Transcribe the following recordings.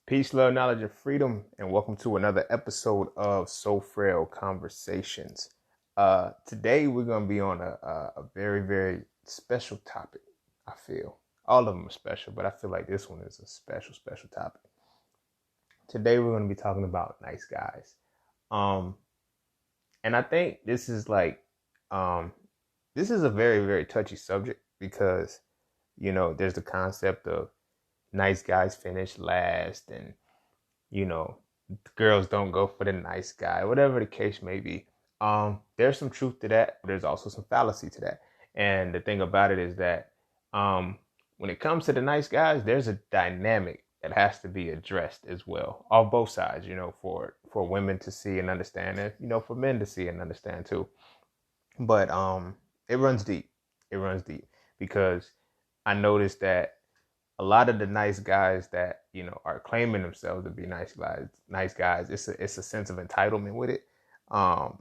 Peace, love, knowledge, and freedom, and welcome to another episode of So Frail Conversations. Today we're going to be on a very, very special topic, I feel. All of them are special, but I feel like this one is a special topic. Today we're going to be talking about nice guys. And I think this is this is a very, very touchy subject because, there's the concept of nice guys finish last and, girls don't go for the nice guy, whatever the case may be. There's some truth to that, but there's also some fallacy to that. And the thing about it is that when it comes to the nice guys, there's a dynamic that has to be addressed as well, on both sides, for women to see and understand, and, for men to see and understand too. But it runs deep. It runs deep because I noticed that a lot of the nice guys that, are claiming themselves to be nice guys, it's a sense of entitlement with it. High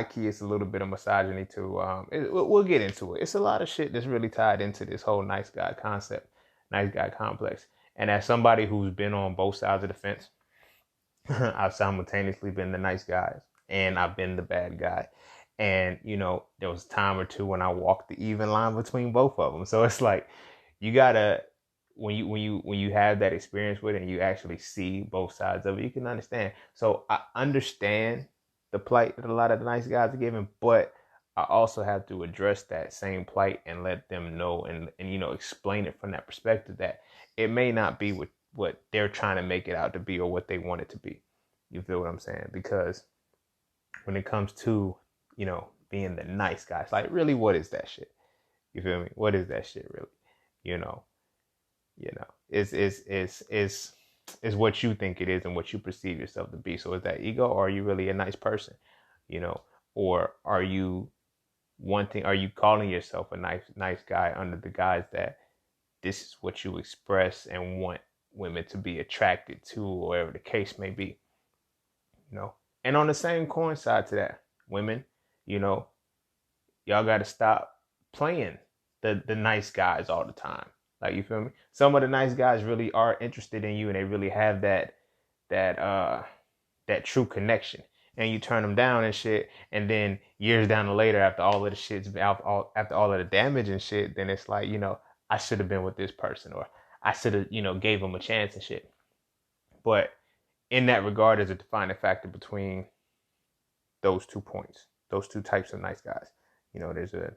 key, it's a little bit of misogyny too. We'll get into it. It's a lot of shit that's really tied into this whole nice guy concept, nice guy complex. And as somebody who's been on both sides of the fence, I've simultaneously been the nice guys and I've been the bad guy. And, there was a time or two when I walked the even line between both of them. So it's like, you gotta, when you have that experience with it and you actually see both sides of it, you can understand. So I understand the plight that a lot of the nice guys are given, but I also have to address that same plight and let them know and explain it from that perspective that it may not be what they're trying to make it out to be or what they want it to be. You feel what I'm saying? Because when it comes to, being the nice guy, it's like, really, what is that shit? You feel me? What is that shit really? It's what you think it is and what you perceive yourself to be. So is that ego, or are you really a nice person? Or are you calling yourself a nice guy under the guise that this is what you express and want women to be attracted to, or whatever the case may be? And on the same coin side to that, women, y'all got to stop playing the nice guys all the time. Like, you feel me? Some of the nice guys really are interested in you and they really have that true connection. And you turn them down and shit, and then years down the later, after all of the shit's after all of the damage and shit, then it's like, I should have been with this person, or I should have, gave them a chance and shit. But in that regard, there's a defining factor between those 2 points, those two types of nice guys. There's a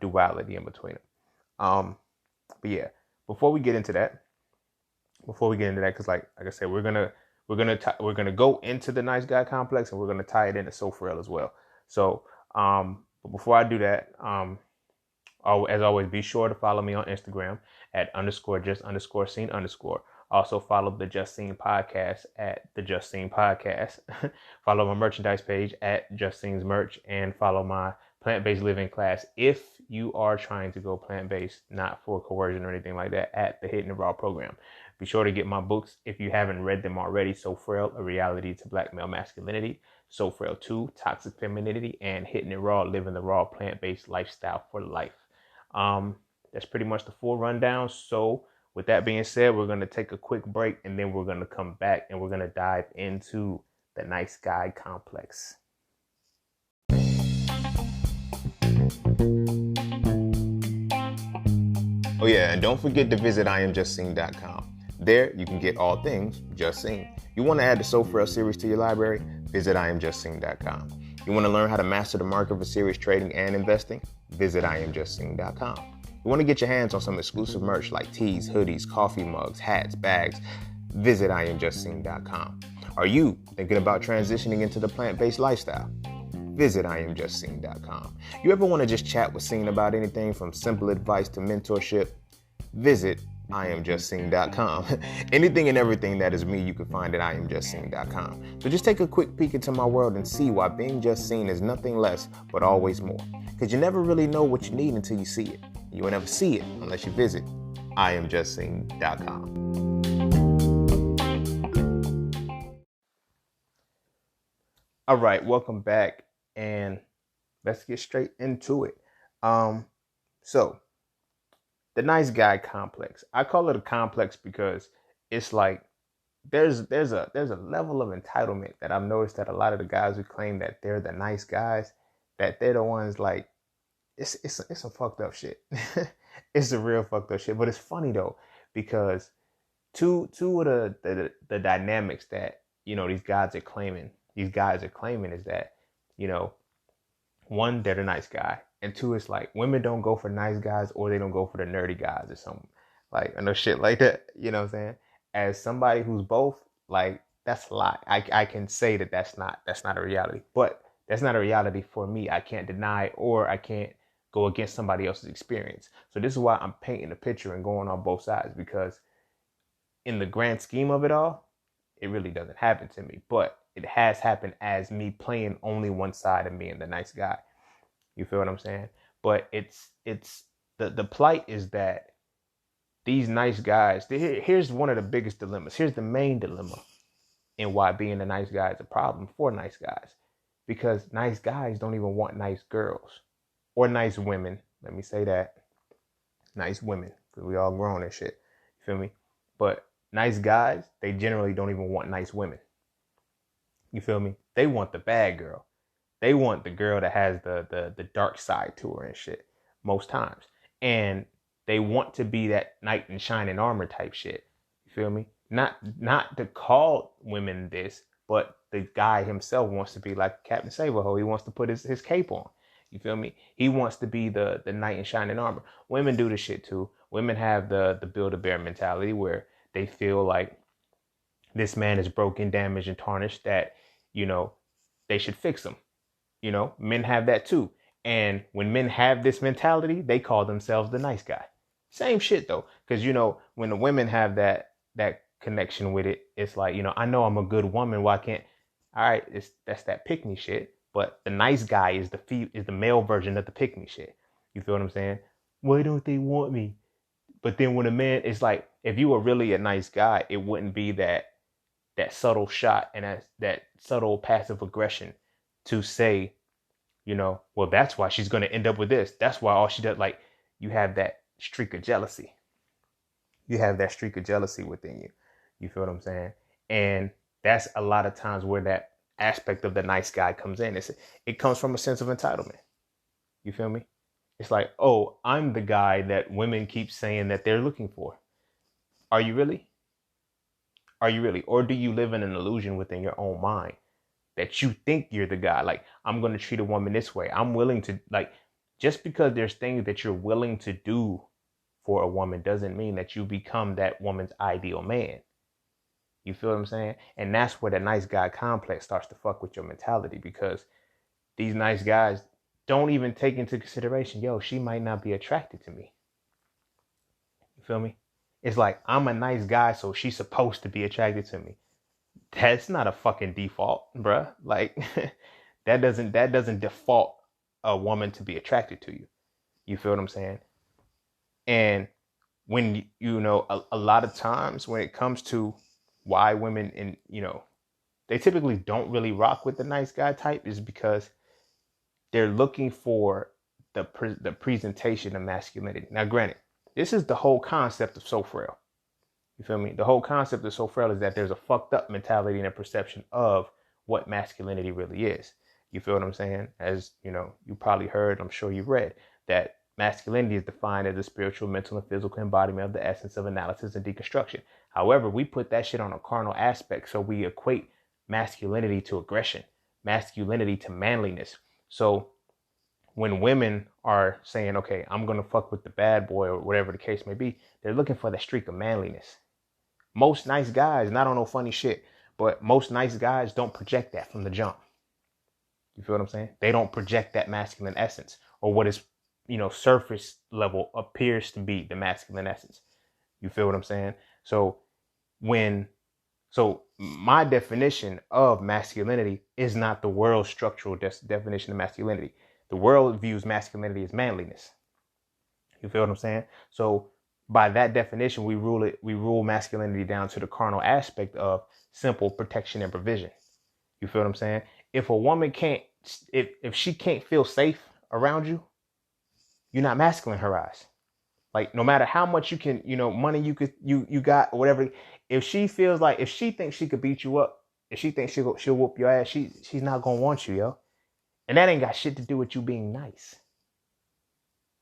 duality in between them. But yeah, before we get into that, because like I said, we're gonna go into the nice guy complex and we're gonna tie it into So Frail as well. So, but before I do that, as always, be sure to follow me on Instagram at _just_seen_. Also follow the Just Seen podcast at the Just Seen podcast. Follow my merchandise page at Just Seen's merch, and follow my plant-based living class if you are trying to go plant-based, not for coercion or anything like that, at the Hitting It Raw program. Be sure to get my books if you haven't read them already: So Frail, A Reality to Black Male Masculinity; So Frail 2, Toxic Femininity; and Hitting It Raw, Living the Raw Plant-Based Lifestyle for Life. That's pretty much the full rundown. So with that being said, we're going to take a quick break and then we're going to come back and we're going to dive into the nice guy complex. Oh yeah, and don't forget to visit IamJustSeen.com. There you can get all things Just Seen. You want to add the So Frail series to your library? Visit IamJustSeen.com. You want to learn how to master the market for serious trading and investing? Visit IamJustSeen.com. You want to get your hands on some exclusive merch like tees, hoodies, coffee mugs, hats, bags? Visit IamJustSeen.com. Are you thinking about transitioning into the plant-based lifestyle? Visit IamJustSeen.com. You ever want to just chat with Seen about anything from simple advice to mentorship? Visit IamJustSeen.com. Anything and everything that is me, you can find at IamJustSeen.com. So just take a quick peek into my world and see why being just seen is nothing less but always more. Because you never really know what you need until you see it. You will never see it unless you visit IamJustSeen.com. All right, welcome back, and let's get straight into it. So the nice guy complex. I call it a complex because it's like there's a level of entitlement that I've noticed that a lot of the guys who claim that they're the nice guys, that they're the ones like it's some fucked up shit. It's a real fucked up shit. But it's funny though, because two of the dynamics that, you know, these guys are claiming is that, you know, one, they're the nice guy, and two, it's like women don't go for nice guys or they don't go for the nerdy guys or something like, no shit like that. You know what I'm saying? As somebody who's both, like, that's a lie. I can say that that's not a reality, but that's not a reality for me. I can't deny, or I can't go against somebody else's experience. So this is why I'm painting a picture and going on both sides, because in the grand scheme of it all, it really doesn't happen to me, but it has happened as me playing only one side of me and the nice guy. You feel what I'm saying? But it's the plight is that these nice guys, here's one of the biggest dilemmas. Here's the main dilemma in why being a nice guy is a problem for nice guys. Because nice guys don't even want nice girls or nice women. Let me say that. Nice women, because we all grown and shit. You feel me? But nice guys, they generally don't even want nice women. You feel me? They want the bad girl. They want the girl that has the dark side to her and shit most times. And they want to be that knight in shining armor type shit. You feel me? Not to call women this, but the guy himself wants to be like Captain Saberho. He wants to put his cape on. You feel me? He wants to be the knight in shining armor. Women do this shit too. Women have the Build-A-Bear mentality where they feel like this man is broken, damaged, and tarnished, that, you know, they should fix him. You know, men have that too. And when men have this mentality, they call themselves the nice guy. Same shit though. Because, you know, when the women have that connection with it, it's like, you know, I know I'm a good woman. Why can't, all right, that's that pick me shit. But the nice guy is the male version of the pick me shit. You feel what I'm saying? Why don't they want me? But then when a man, it's like, if you were really a nice guy, it wouldn't be that subtle shot and that subtle passive aggression to say, you know, well, that's why she's going to end up with this. That's why all she does, like, you have that streak of jealousy. You have that streak of jealousy within you. You feel what I'm saying? And that's a lot of times where that aspect of the nice guy comes in. It comes from a sense of entitlement. You feel me? It's like, oh, I'm the guy that women keep saying that they're looking for. Are you really? Are you really? Or do you live in an illusion within your own mind that you think you're the guy? Like, I'm going to treat a woman this way. I'm willing to, like, just because there's things that you're willing to do for a woman doesn't mean that you become that woman's ideal man. You feel what I'm saying? And that's where the nice guy complex starts to fuck with your mentality, because these nice guys don't even take into consideration, yo, she might not be attracted to me. You feel me? It's like, I'm a nice guy, so she's supposed to be attracted to me. That's not a fucking default, bruh. Like, that doesn't default a woman to be attracted to you. You feel what I'm saying? And when, you know, a lot of times when it comes to why women, and, you know, they typically don't really rock with the nice guy type, is because they're looking for the presentation of masculinity. Now, granted, this is the whole concept of So Frail. You feel me? The whole concept of So Frail is that there's a fucked up mentality and a perception of what masculinity really is. You feel what I'm saying? As, you know, you probably heard, I'm sure you've read, that masculinity is defined as the spiritual, mental, and physical embodiment of the essence of analysis and deconstruction. However, we put that shit on a carnal aspect, so we equate masculinity to aggression, masculinity to manliness. So when women are saying, okay, I'm going to fuck with the bad boy or whatever the case may be, they're looking for the streak of manliness. Most nice guys, and I don't know funny shit, but most nice guys don't project that from the jump. You feel what I'm saying? They don't project that masculine essence, or what is, you know, surface level appears to be the masculine essence. You feel what I'm saying? So my definition of masculinity is not the world's structural definition of masculinity. The world views masculinity as manliness. You feel what I'm saying? So by that definition, we rule masculinity down to the carnal aspect of simple protection and provision. You feel what I'm saying? If a woman can't, if she can't feel safe around you, you're not masculine in her eyes. Like, no matter how much you can, money you got or whatever, if she feels like, if she thinks she could beat you up, if she thinks she'll whoop your ass, she's not gonna want you, yo. And that ain't got shit to do with you being nice.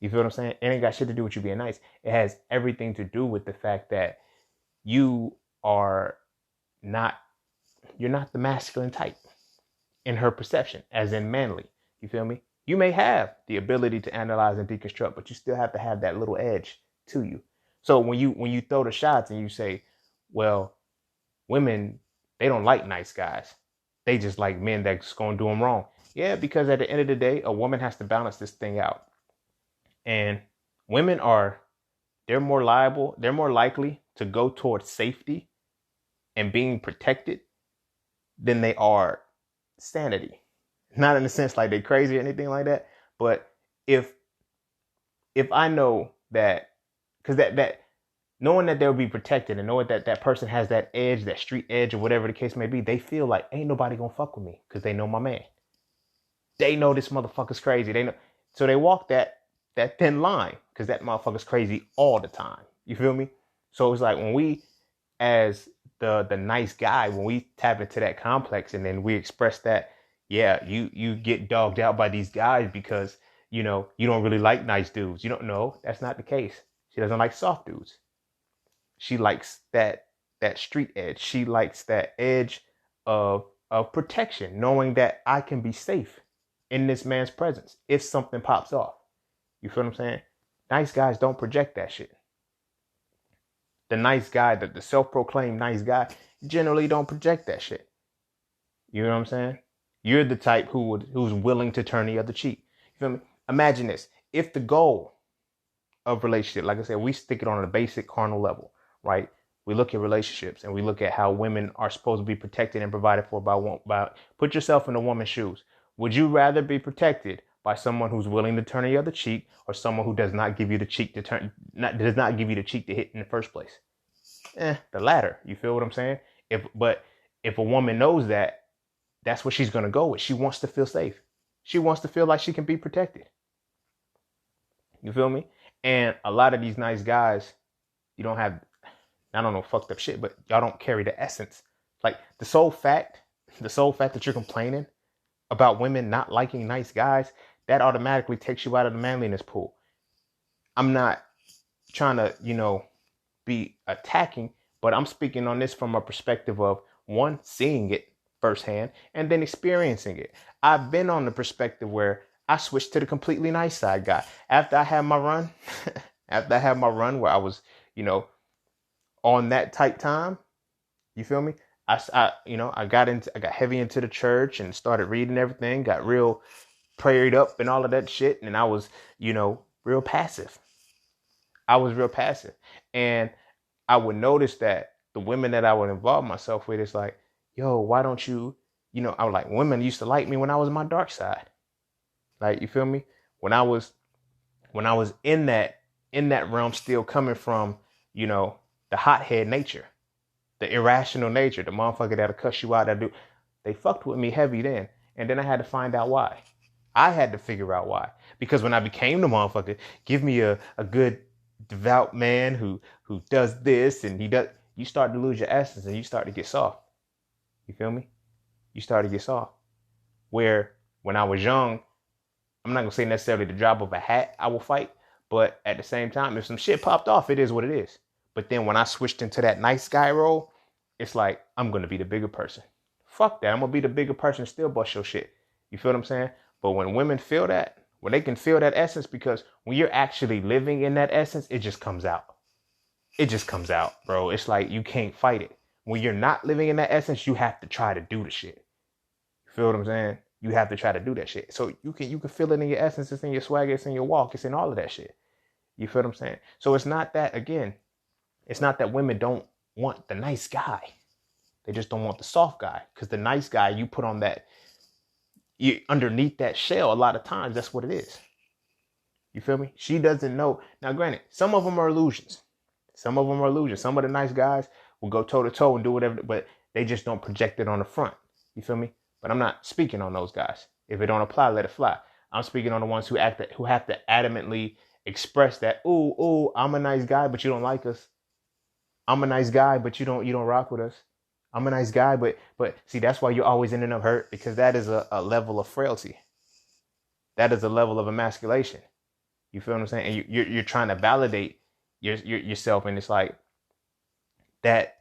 You feel what I'm saying? It ain't got shit to do with you being nice. It has everything to do with the fact that you are not, you're not the masculine type in her perception, as in manly. You feel me? You may have the ability to analyze and deconstruct, but you still have to have that little edge to you. So when you throw the shots and you say, well, women, they don't like nice guys. They just like men that's going to do them wrong. Yeah, because at the end of the day, a woman has to balance this thing out. And women they're more likely to go towards safety and being protected than they are sanity. Not in the sense like they're crazy or anything like that, but if I know that, because that knowing that they'll be protected and knowing that that person has that edge, that street edge or whatever the case may be, they feel like ain't nobody gonna fuck with me because they know my man. They know this motherfucker's crazy. They know, so they walk that thin line because that motherfucker's crazy all the time. You feel me? So it's like when we, as the nice guy, when we tap into that complex and then we express that, yeah, you get dogged out by these guys because, you don't really like nice dudes. You don't know. That's not the case. She doesn't like soft dudes. She likes that street edge. She likes that edge of protection, knowing that I can be safe in this man's presence if something pops off. You feel what I'm saying? Nice guys don't project that shit. The nice guy, the self-proclaimed nice guy, generally don't project that shit. You know what I'm saying? You're the type who's willing to turn the other cheek. You feel me? Imagine this. If the goal of relationship, like I said, we stick it on a basic carnal level, right? We look at relationships and we look at how women are supposed to be protected and provided for by put yourself in a woman's shoes. Would you rather be protected by someone who's willing to turn the other cheek, or someone who does not give you the cheek does not give you the cheek to hit in the first place? The latter. You feel what I'm saying? If a woman knows that, that's what she's gonna go with. She wants to feel safe. She wants to feel like she can be protected. You feel me? And a lot of these nice guys, you don't have, I don't know, fucked up shit, but y'all don't carry the essence. Like the sole fact that you're complaining about women not liking nice guys, that automatically takes you out of the manliness pool. I'm not trying to, be attacking, but I'm speaking on this from a perspective of one, seeing it firsthand and then experiencing it. I've been on the perspective where I switched to the completely nice side guy. After I had my run, where I was, on that tight time, you feel me? I got heavy into the church and started reading everything, got real prayed up and all of that shit. And I was, real passive. And I would notice that the women that I would involve myself with, is like, yo, why don't you, I was like, women used to like me when I was on my dark side. Like, you feel me? When I was in that realm, still coming from, the hothead nature, the irrational nature, the motherfucker that'll cuss you out, they fucked with me heavy then. And then I had to find out why. I had to figure out why. Because when I became the motherfucker, give me a good devout man who does this and he does, you start to lose your essence and you start to get soft. You feel me? You start to get soft. Where when I was young, I'm not gonna say necessarily the drop of a hat I will fight, but at the same time, if some shit popped off, it is what it is. But then when I switched into that nice guy role, it's like, I'm gonna be the bigger person. Fuck that. I'm gonna be the bigger person and still bust your shit. You feel what I'm saying? But when women feel that, when they can feel that essence, because when you're actually living in that essence, it just comes out. It just comes out, bro. It's like you can't fight it. When you're not living in that essence, you have to try to do the shit. You feel what I'm saying? You have to try to do that shit. So you can feel it in your essence, it's in your swagger, it's in your walk, it's in all of that shit. You feel what I'm saying? So it's not that, again, it's not that women don't want the nice guy. They just don't want the soft guy. Because the nice guy, you put on that, you underneath that shell, a lot of times, that's what it is. You feel me? She doesn't know. Now, granted, some of them are illusions. Some of the nice guys will go toe to toe and do whatever, but they just don't project it on the front. You feel me? But I'm not speaking on those guys. If it don't apply, let it fly. I'm speaking on the ones who have to adamantly express that, ooh, I'm a nice guy, but you don't like us. I'm a nice guy, but you don't rock with us. I'm a nice guy, but see, that's why you're always ending up hurt, because that is a level of frailty. That is a level of emasculation. You feel what I'm saying? And you're trying to validate yourself, and it's like that.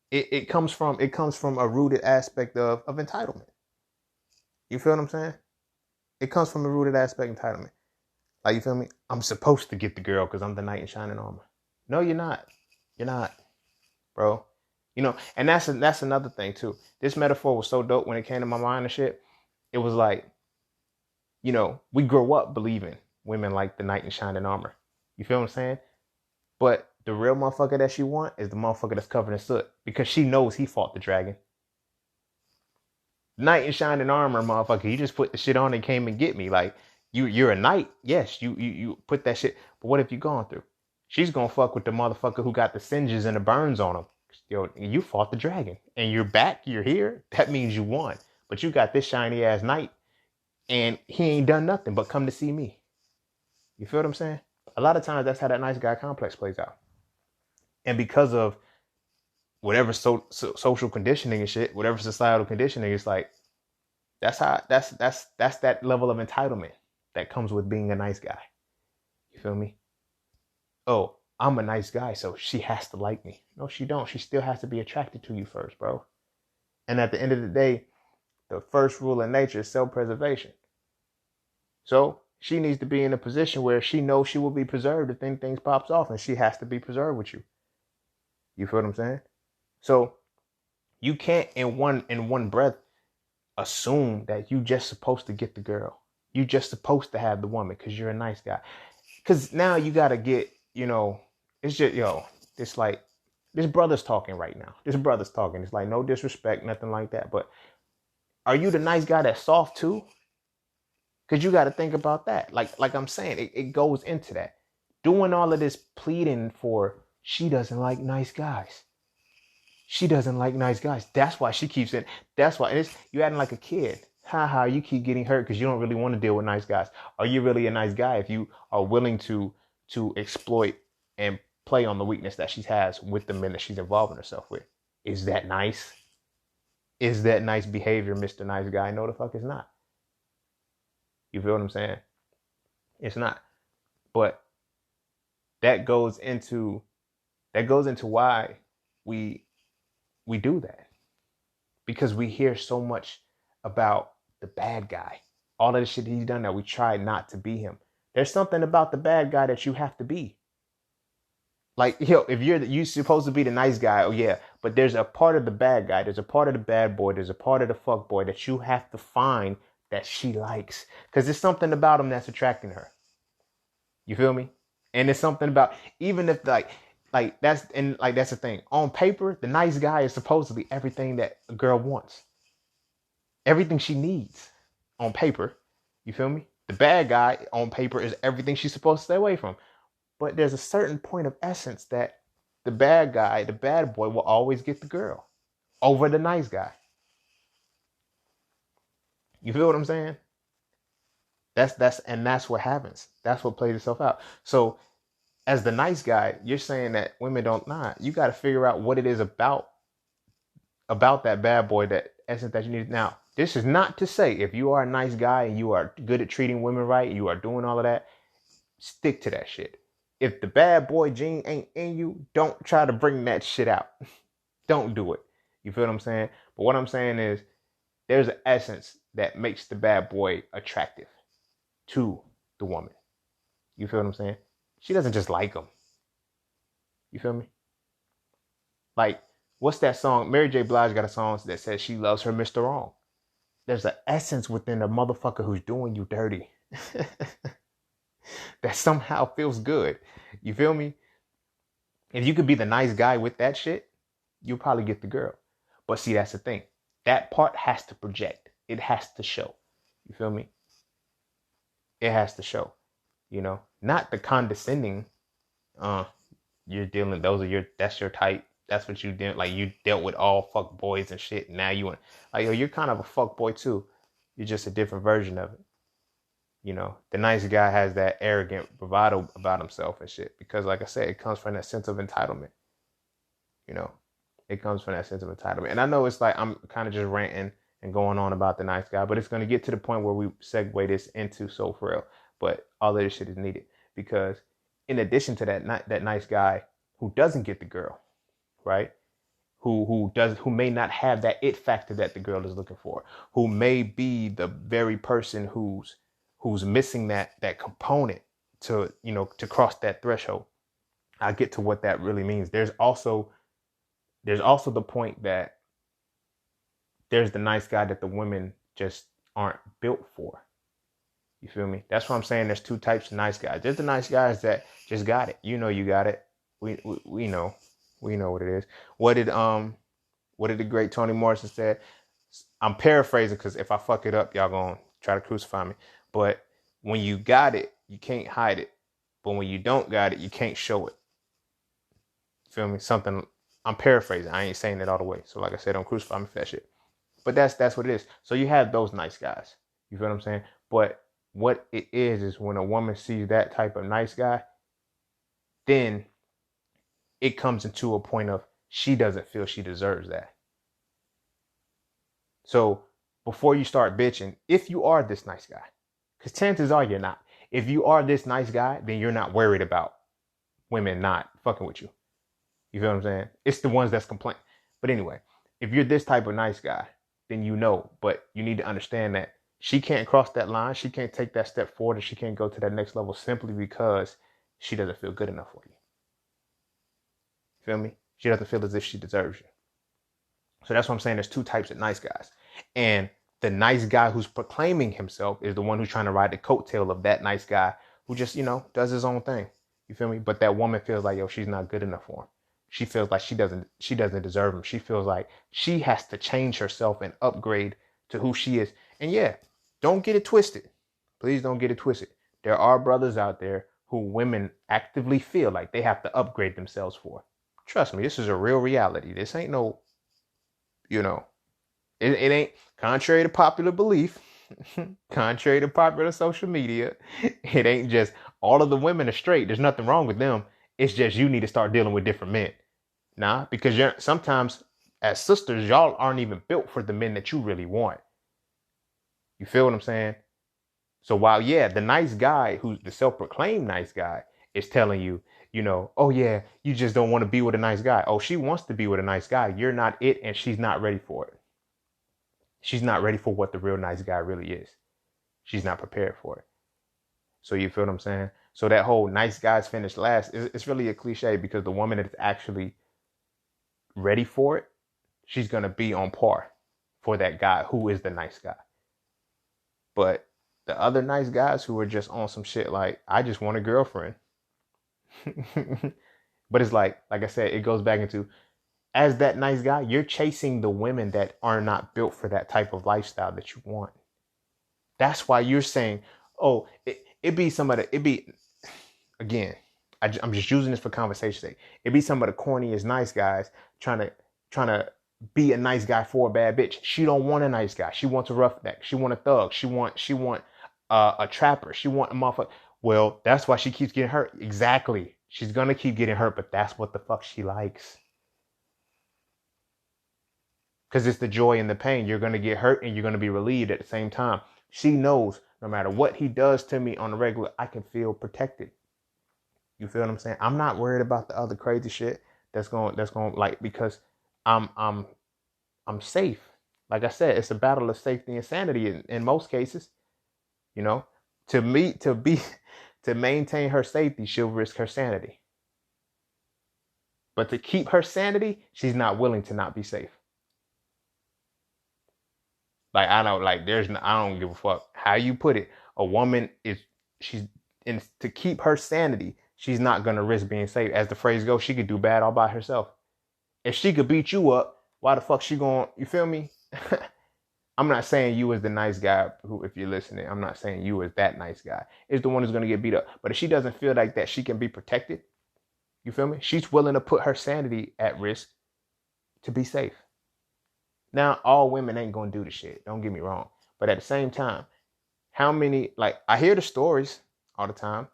It comes from a rooted aspect of entitlement. You feel what I'm saying? It comes from a rooted aspect of entitlement. Like, you feel me? I'm supposed to get the girl because I'm the knight in shining armor. No, you're not. You're not, bro. And that's another thing too. This metaphor was so dope when it came to my mind and shit. It was like, we grow up believing women like the knight in shining armor. You feel what I'm saying? But the real motherfucker that she want is the motherfucker that's covered in soot, because she knows he fought the dragon. Knight in shining armor, motherfucker. You just put the shit on and came and get me. Like, you're a knight. Yes, you put that shit. But what have you gone through? She's gonna fuck with the motherfucker who got the singes and the burns on him. Yo, you fought the dragon and you're back. You're here. That means you won. But you got this shiny ass knight, and he ain't done nothing but come to see me. You feel what I'm saying? A lot of times that's how that nice guy complex plays out. And because of whatever social conditioning and shit, whatever societal conditioning, it's like, that's that level of entitlement that comes with being a nice guy. You feel me? Oh, I'm a nice guy, so she has to like me. No, she don't. She still has to be attracted to you first, bro. And at the end of the day, the first rule of nature is self-preservation. So she needs to be in a position where she knows she will be preserved if things pops off, and she has to be preserved with you. You feel what I'm saying? So you can't in one breath assume that you just supposed to get the girl. You just supposed to have the woman because you're a nice guy. Because now you got to get, it's just, it's like, this brother's talking right now. This brother's talking. It's like, no disrespect, nothing like that. But are you the nice guy that's soft too? Because you got to think about that. Like I'm saying, it goes into that. Doing all of this pleading for, she doesn't like nice guys. She doesn't like nice guys. That's why she keeps it. That's why. And you acting like a kid. You keep getting hurt because you don't really want to deal with nice guys. Are you really a nice guy if you are willing to exploit and play on the weakness that she has with the men that she's involving herself with? Is that nice? Is that nice behavior, Mr. Nice Guy? No, the fuck it's not. You feel what I'm saying? It's not. But that goes into why we do that. Because we hear so much about the bad guy. All of the shit he's done that we try not to be him. There's something about the bad guy that you have to be. Like, if you're supposed to be the nice guy, oh yeah, but there's a part of the bad guy, there's a part of the bad boy, there's a part of the fuck boy that you have to find that she likes. Because there's something about him that's attracting her. You feel me? And there's something about, even if that's the thing. On paper, the nice guy is supposedly everything that a girl wants. Everything she needs on paper. You feel me? The bad guy on paper is everything she's supposed to stay away from. But there's a certain point of essence that the bad guy, the bad boy, will always get the girl over the nice guy. You feel what I'm saying? That's what happens. That's what plays itself out. So as the nice guy, you're saying that women don't not. You got to figure out what it is about that bad boy, that essence that you need. Now, this is not to say if you are a nice guy and you are good at treating women right, you are doing all of that, stick to that shit. If the bad boy gene ain't in you, don't try to bring that shit out. Don't do it. You feel what I'm saying? But what I'm saying is, there's an essence that makes the bad boy attractive to the woman. You feel what I'm saying? She doesn't just like him. You feel me? Like, what's that song? Mary J. Blige got a song that says she loves her Mr. Wrong. There's an essence within the motherfucker who's doing you dirty that somehow feels good. You feel me? If you could be the nice guy with that shit, you'll probably get the girl. But see, that's the thing. That part has to project. It has to show. You feel me? It has to show. Not the condescending. You're dealing. That's your type. That's what you did. Like, you dealt with all fuck boys and shit. Now you want, like, you're kind of a fuck boy too. You're just a different version of it. You know, the nice guy has that arrogant bravado about himself and shit. Because like I said, it comes from that sense of entitlement. You know, it comes from that sense of entitlement. And I know it's like I'm kind of just ranting and going on about the nice guy, but it's going to get to the point where we segue this into So Frail. But all of this shit is needed because in addition to that nice guy who doesn't get the girl, right? Who may not have that it factor that the girl is looking for, who may be the very person who's missing that component to, you know, to cross that threshold. I'll get to what that really means. There's also the point that there's the nice guy that the women just aren't built for. You feel me? That's what I'm saying. There's two types of nice guys. There's the nice guys that just got it. You know, you got it. We know. We know what it is. What did the great Toni Morrison said? I'm paraphrasing because if I fuck it up, y'all gonna try to crucify me. But when you got it, you can't hide it. But when you don't got it, you can't show it. Feel me? Something. I'm paraphrasing. I ain't saying it all the way. So like I said, don't crucify me for that shit. But that's what it is. So you have those nice guys. You feel what I'm saying? But what it is when a woman sees that type of nice guy, then it comes into a point of she doesn't feel she deserves that. So before you start bitching, if you are this nice guy, because chances are you're not. If you are this nice guy, then you're not worried about women not fucking with you. You feel what I'm saying? It's the ones that's complaining. But anyway, if you're this type of nice guy, then you know. But you need to understand that she can't cross that line. She can't take that step forward, and she can't go to that next level simply because she doesn't feel good enough for you. Feel me? She doesn't feel as if she deserves you. So that's what I'm saying. There's two types of nice guys. And the nice guy who's proclaiming himself is the one who's trying to ride the coattail of that nice guy who just, you know, does his own thing. You feel me? But that woman feels like, yo, she's not good enough for him. She feels like she doesn't deserve him. She feels like she has to change herself and upgrade to who she is. And yeah, don't get it twisted. Please don't get it twisted. There are brothers out there who women actively feel like they have to upgrade themselves for. Trust me, this is a real reality. This ain't no, you know, it ain't contrary to popular belief, contrary to popular social media. It ain't just all of the women are straight. There's nothing wrong with them. It's just you need to start dealing with different men. Nah, because sometimes as sisters, y'all aren't even built for the men that you really want. You feel what I'm saying? So while, yeah, the nice guy who's the self-proclaimed nice guy is telling you, you know, oh yeah, you just don't want to be with a nice guy. Oh, she wants to be with a nice guy. You're not it, and she's not ready for it. She's not ready for what the real nice guy really is. She's not prepared for it. So you feel what I'm saying? So that whole nice guys finish last, it's really a cliche because the woman that is actually ready for it, she's going to be on par for that guy who is the nice guy. But the other nice guys who are just on some shit like, I just want a girlfriend. But it's like I said, it goes back into, as that nice guy, you're chasing the women that are not built for that type of lifestyle that you want. That's why you're saying, oh, it be again, I'm just using this for conversation's sake. It be some of the corniest nice guys trying to be a nice guy for a bad bitch. She don't want a nice guy. She wants a roughneck. She want a thug. She want a trapper. She want a motherfucker. Well, that's why she keeps getting hurt. Exactly. She's gonna keep getting hurt, but that's what the fuck she likes. Because it's the joy and the pain. You're gonna get hurt and you're gonna be relieved at the same time. She knows no matter what he does to me on a regular, I can feel protected. You feel what I'm saying? I'm not worried about the other crazy shit that's going like, because I'm safe. Like I said, it's a battle of safety and sanity in most cases. You know, to maintain her safety, she'll risk her sanity. But to keep her sanity, she's not willing to not be safe. Like, I don't give a fuck how you put it. A woman to keep her sanity, she's not going to risk being safe. As the phrase goes, she could do bad all by herself. If she could beat you up, why the fuck she going, you feel me? I'm not saying you as the nice guy who, if you're listening, I'm not saying you as that nice guy. It's the one who's going to get beat up. But if she doesn't feel like that, she can be protected. You feel me? She's willing to put her sanity at risk to be safe. Now, all women ain't going to do the shit. Don't get me wrong. But at the same time, How many, like, I hear the stories all the time,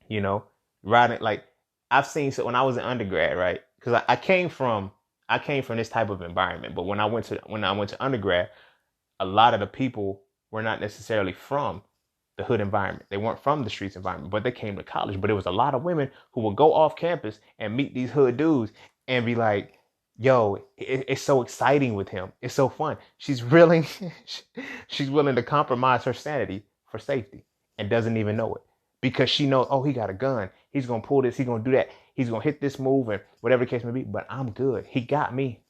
you know, riding, like, I've seen, so when I was an undergrad, right? Because I came from this type of environment, but when I went to undergrad, a lot of the people were not necessarily from the hood environment. They weren't from the streets environment, but they came to college. But it was a lot of women who would go off campus and meet these hood dudes and be like, yo, it's so exciting with him. It's so fun. She's willing to compromise her sanity for safety and doesn't even know it because she knows, oh, he got a gun. He's going to pull this. He's going to do that. He's going to hit this move and whatever the case may be. But I'm good. He got me.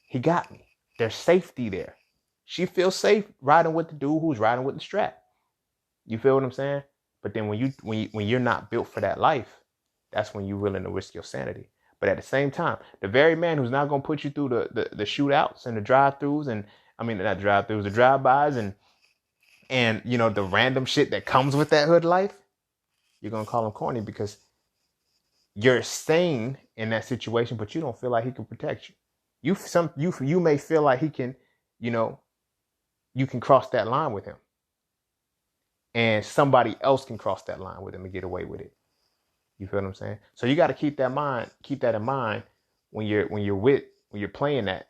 He got me. There's safety there. She feels safe riding with the dude who's riding with the strap. You feel what I'm saying? But then when you're not built for that life, that's when you're willing to risk your sanity. But at the same time, the very man who's not going to put you through the shootouts and the drive-throughs and I mean not drive-throughs, the drive-bys and you know the random shit that comes with that hood life, you're gonna call him corny because you're sane in that situation, but you don't feel like he can protect you. You may feel like he can, you know, you can cross that line with him. And somebody else can cross that line with him and get away with it. You feel what I'm saying? So you got to keep that in mind when you're playing that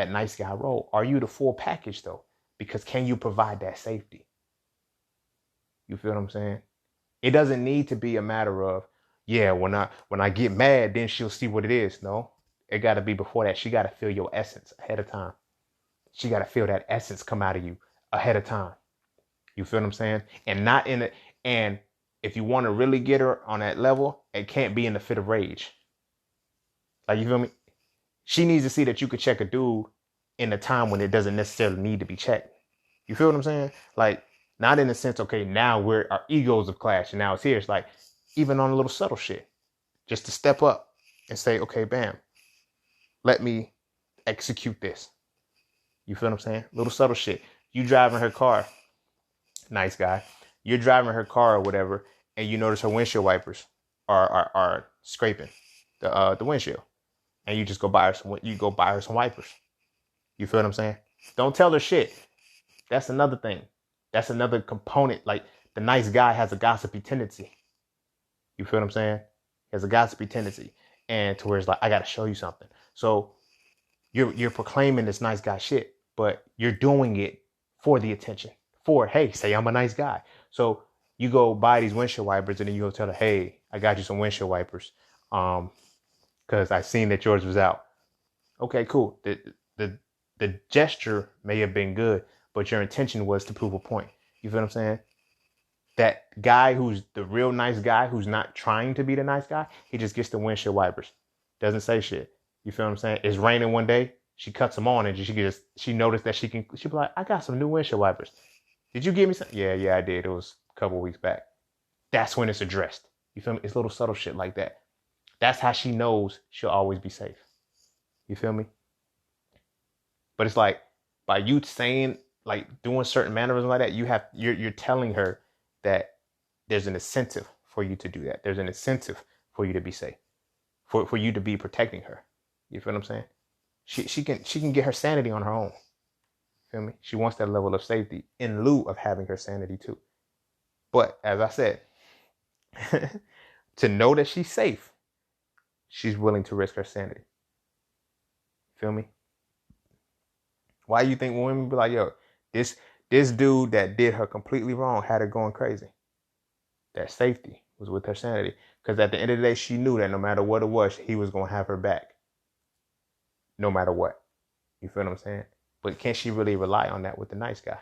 nice guy role. Are you the full package though? Because can you provide that safety? You feel what I'm saying? It doesn't need to be a matter of, yeah, when I get mad, then she'll see what it is. No, it got to be before that. She got to feel your essence ahead of time. She got to feel that essence come out of you ahead of time. You feel what I'm saying? And not in it. And if you want to really get her on that level, it can't be in the fit of rage. Like, you feel me? She needs to see that you could check a dude in a time when it doesn't necessarily need to be checked. You feel what I'm saying? Like, not in the sense, okay, now our egos have clashed and now it's here. It's like, even on a little subtle shit, just to step up and say, okay, bam, let me execute this. You feel what I'm saying? Little subtle shit. You driving her car. Nice guy. You're driving her car or whatever, and you notice her windshield wipers are scraping the windshield, and you just go buy her some wipers. You feel what I'm saying? Don't tell her shit. That's another thing. That's another component. Like the nice guy has a gossipy tendency. You feel what I'm saying? He has a gossipy tendency, and to where it's like, I gotta show you something. So you're proclaiming this nice guy shit, but you're doing it for the attention. For, hey, say I'm a nice guy. So you go buy these windshield wipers and then you go tell her, hey, I got you some windshield wipers. Because I seen that yours was out. Okay, cool. The gesture may have been good, but your intention was to prove a point. You feel what I'm saying? That guy who's the real nice guy, who's not trying to be the nice guy, he just gets the windshield wipers. Doesn't say shit. You feel what I'm saying? It's raining one day. She cuts them on and she noticed that she'd be like, I got some new windshield wipers. Did you give me some? Yeah, I did. It was a couple weeks back. That's when it's addressed. You feel me? It's little subtle shit like that. That's how she knows she'll always be safe. You feel me? But it's like by you saying, like doing certain mannerisms like that, you're telling her that there's an incentive for you to do that. There's an incentive for you to be safe, for you to be protecting her. You feel what I'm saying? She can get her sanity on her own. Feel me? She wants that level of safety in lieu of having her sanity too. But as I said, to know that she's safe, she's willing to risk her sanity. Feel me? Why do you think women be like, yo, this dude that did her completely wrong had her going crazy? That safety was with her sanity. Because at the end of the day, she knew that no matter what it was, he was going to have her back. No matter what. You feel what I'm saying? But can she really rely on that with the nice guy?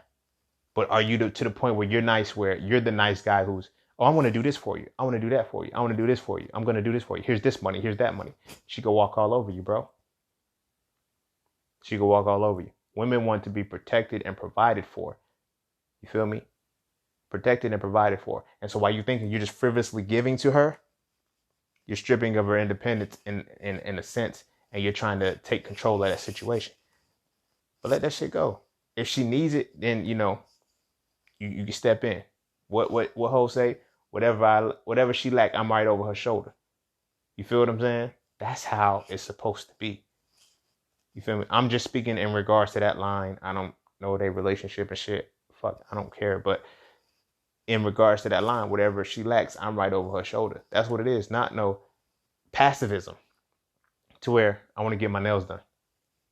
But are you to the point where you're nice, where you're the nice guy who's, oh, I want to do this for you. I want to do that for you. I want to do this for you. I'm going to do this for you. Here's this money. Here's that money. She could walk all over you, bro. She could walk all over you. Women want to be protected and provided for. You feel me? Protected and provided for. And so while you're thinking you're just frivolously giving to her, you're stripping of her independence in a sense, and you're trying to take control of that situation. But let that shit go. If she needs it, then you can step in. What Ho say? Whatever she lack, I'm right over her shoulder. You feel what I'm saying? That's how it's supposed to be. You feel me? I'm just speaking in regards to that line. I don't know their relationship and shit fuck, I don't care. But in regards to that line, whatever she lacks, I'm right over her shoulder. That's what it is. Not no passivism to where I want to get my nails done.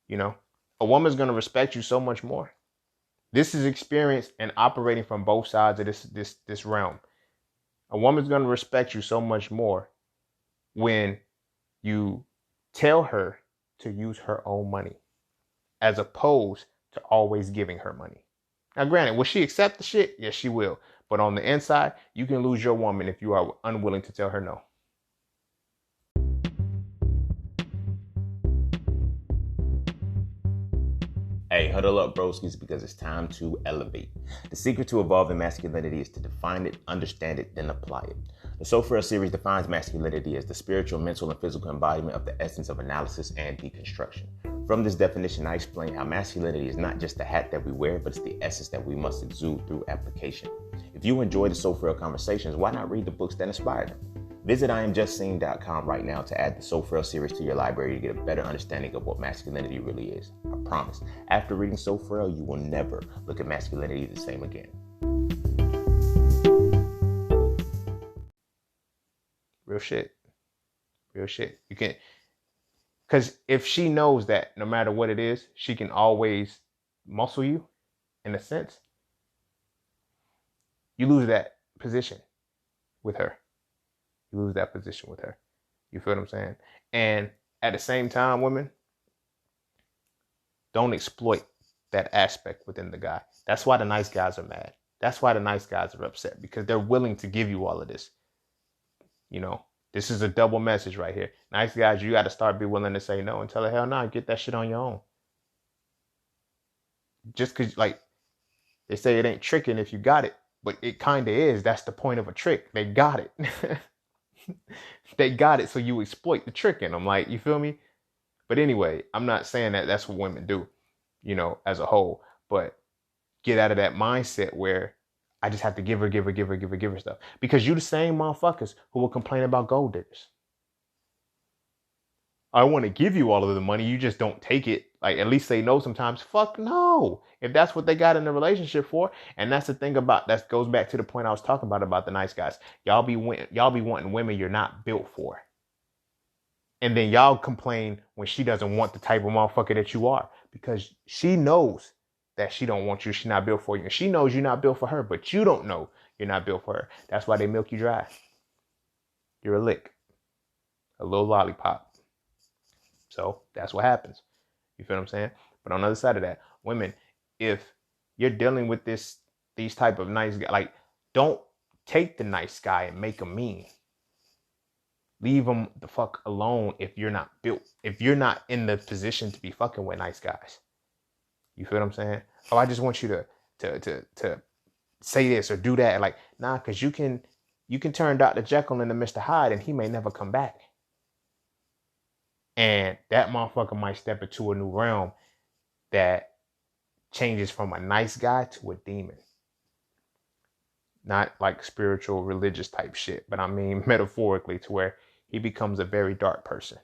You know, a woman's going to respect you so much more. This is experience and operating from both sides of this realm. A woman's going to respect you so much more when you tell her to use her own money as opposed to always giving her money. Now, granted, will she accept the shit? Yes, she will. But on the inside, you can lose your woman if you are unwilling to tell her no. Hey, huddle up, broskies, because it's time to elevate. The secret to evolving masculinity is to define it, understand it, then apply it. The So Frail series defines masculinity as the spiritual, mental, and physical embodiment of the essence of analysis and deconstruction. From this definition, I explain how masculinity is not just the hat that we wear, but it's the essence that we must exude through application. If you enjoy the So Frail conversations, why not read the books that inspire them? Visit IamJustSeen.com right now to add the So Frail series to your library to get a better understanding of what masculinity really is. I promise. After reading So Frail, you will never look at masculinity the same again. Real shit. Real shit. You can't. Because if she knows that no matter what it is, she can always muscle you, in a sense, you lose that position with her. You lose that position with her. You feel what I'm saying? And at the same time, women, don't exploit that aspect within the guy. That's why the nice guys are mad. That's why the nice guys are upset, because they're willing to give you all of this. You know, this is a double message right here. Nice guys, you got to start be willing to say no and tell her, hell no, get that shit on your own. Just because, like, they say it ain't tricking if you got it, but it kind of is. That's the point of a trick. They got it. They got it, so you exploit the trick in them. Like, you feel me? But anyway, I'm not saying that that's what women do, you know, as a whole. But get out of that mindset where I just have to give her stuff. Because you the same motherfuckers who will complain about gold diggers. I want to give you all of the money, you just don't take it. Like, at least say no sometimes. Fuck no. If that's what they got in the relationship for. And that's the thing about, that goes back to the point I was talking about the nice guys. Y'all be wanting women you're not built for. And then y'all complain when she doesn't want the type of motherfucker that you are. Because she knows that she don't want you. She's not built for you. And she knows you're not built for her. But you don't know you're not built for her. That's why they milk you dry. You're a lick. A little lollipop. So that's what happens. You feel what I'm saying? But on the other side of that, women, if you're dealing with these type of nice guys, like, don't take the nice guy and make him mean. Leave him the fuck alone if you're not built, if you're not in the position to be fucking with nice guys. You feel what I'm saying? Oh, I just want you to say this or do that. Like, nah, because you can turn Dr. Jekyll into Mr. Hyde and he may never come back. And that motherfucker might step into a new realm that changes from a nice guy to a demon. Not like spiritual, religious type shit, but I mean metaphorically, to where he becomes a very dark person.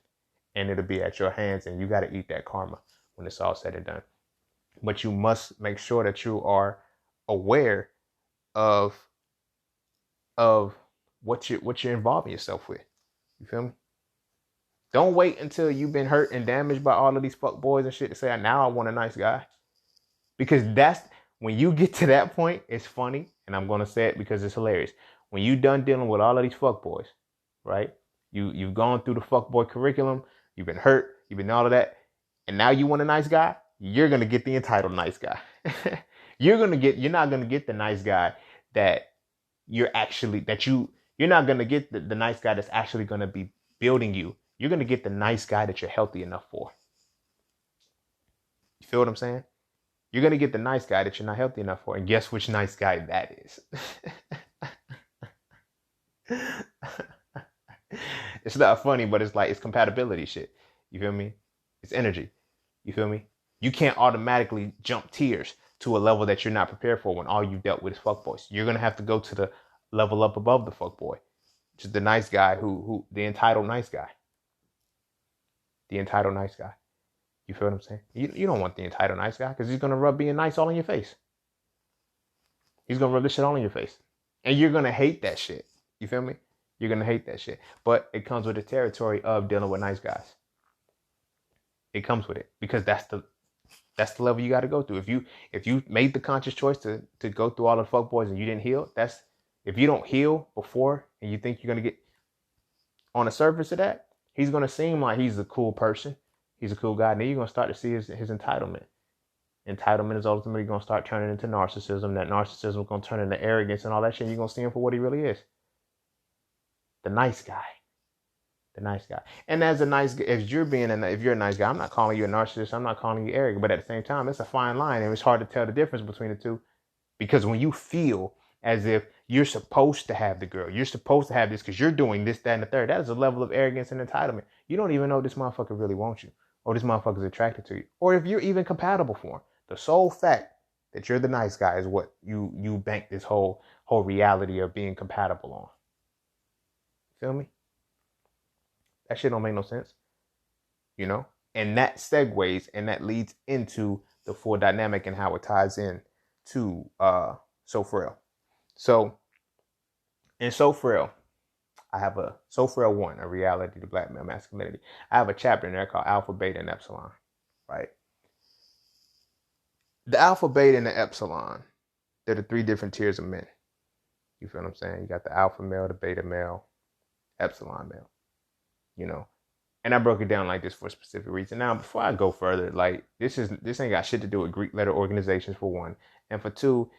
And it'll be at your hands, and you got to eat that karma when it's all said and done. But you must make sure that you are aware of what you're involving yourself with. You feel me? Don't wait until you've been hurt and damaged by all of these fuck boys and shit to say, now I want a nice guy. Because that's, when you get to that point, it's funny. And I'm going to say it because it's hilarious. When you done dealing with all of these fuck boys, right? You've gone through the fuck boy curriculum. You've been hurt. You've been all of that. And now you want a nice guy. You're going to get the entitled nice guy. You're not going to get the nice guy that you're not going to get the nice guy that's actually going to be building you. You're going to get the nice guy that you're healthy enough for. You feel what I'm saying? You're going to get the nice guy that you're not healthy enough for. And guess which nice guy that is? It's not funny, but it's like, it's compatibility shit. You feel me? It's energy. You feel me? You can't automatically jump tiers to a level that you're not prepared for when all you dealt with is fuckboys. You're going to have to go to the level up above the fuckboy. Which is the nice guy who the entitled nice guy. The entitled nice guy. You feel what I'm saying? You don't want the entitled nice guy because he's going to rub being nice all in your face. He's gonna rub this shit all in your face. And you're gonna hate that shit. You feel me? You're gonna hate that shit. But it comes with the territory of dealing with nice guys. It comes with it. Because that's the level you gotta go through. If you made the conscious choice to go through all the fuckboys and you didn't heal, that's if you don't heal before and you think you're gonna get on the surface of that, he's gonna seem like he's a cool person. He's a cool guy. And then you're gonna start to see his entitlement. Entitlement is ultimately going to start turning into narcissism. That narcissism is going to turn into arrogance and all that shit. You're going to see him for what he really is. The nice guy. The nice guy. And as a nice guy, if you're a nice guy, I'm not calling you a narcissist. I'm not calling you arrogant. But at the same time, it's a fine line. And it's hard to tell the difference between the two. Because when you feel as if you're supposed to have the girl, you're supposed to have this because you're doing this, that, and the third, that is a level of arrogance and entitlement. You don't even know this motherfucker really wants you. Or this motherfucker's attracted to you. Or if you're even compatible for him. The sole fact that you're the nice guy is what you bank this whole reality of being compatible on. Feel me? That shit don't make no sense. You know? And that segues and that leads into the full dynamic and how it ties in to So Frail. So in So Frail, I have a So Frail 1, a reality to Black Male Masculinity. I have a chapter in there called Alpha, Beta, and Epsilon. Right? The alpha, beta, and the epsilon, they're the three different tiers of men. You feel what I'm saying? You got the alpha male, the beta male, epsilon male. You know? And I broke it down like this for a specific reason. Now, before I go further, like this ain't got shit to do with Greek letter organizations for one. And for two,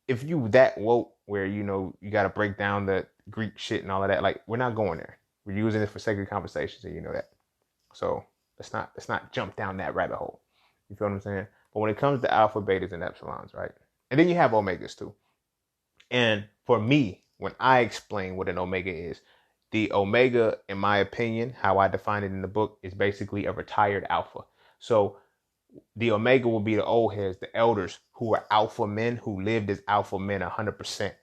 if you that woke where, you know, you got to break down the Greek shit and all of that, like we're not going there. We're using it for sacred conversations and you know that. So let's not jump down that rabbit hole. You feel what I'm saying? But when it comes to alpha, betas, and epsilons, right? And then you have omegas too. And for me, when I explain what an omega is, the omega, in my opinion, how I define it in the book, is basically a retired alpha. So the omega will be the old heads, the elders who were alpha men, who lived as alpha men 100%.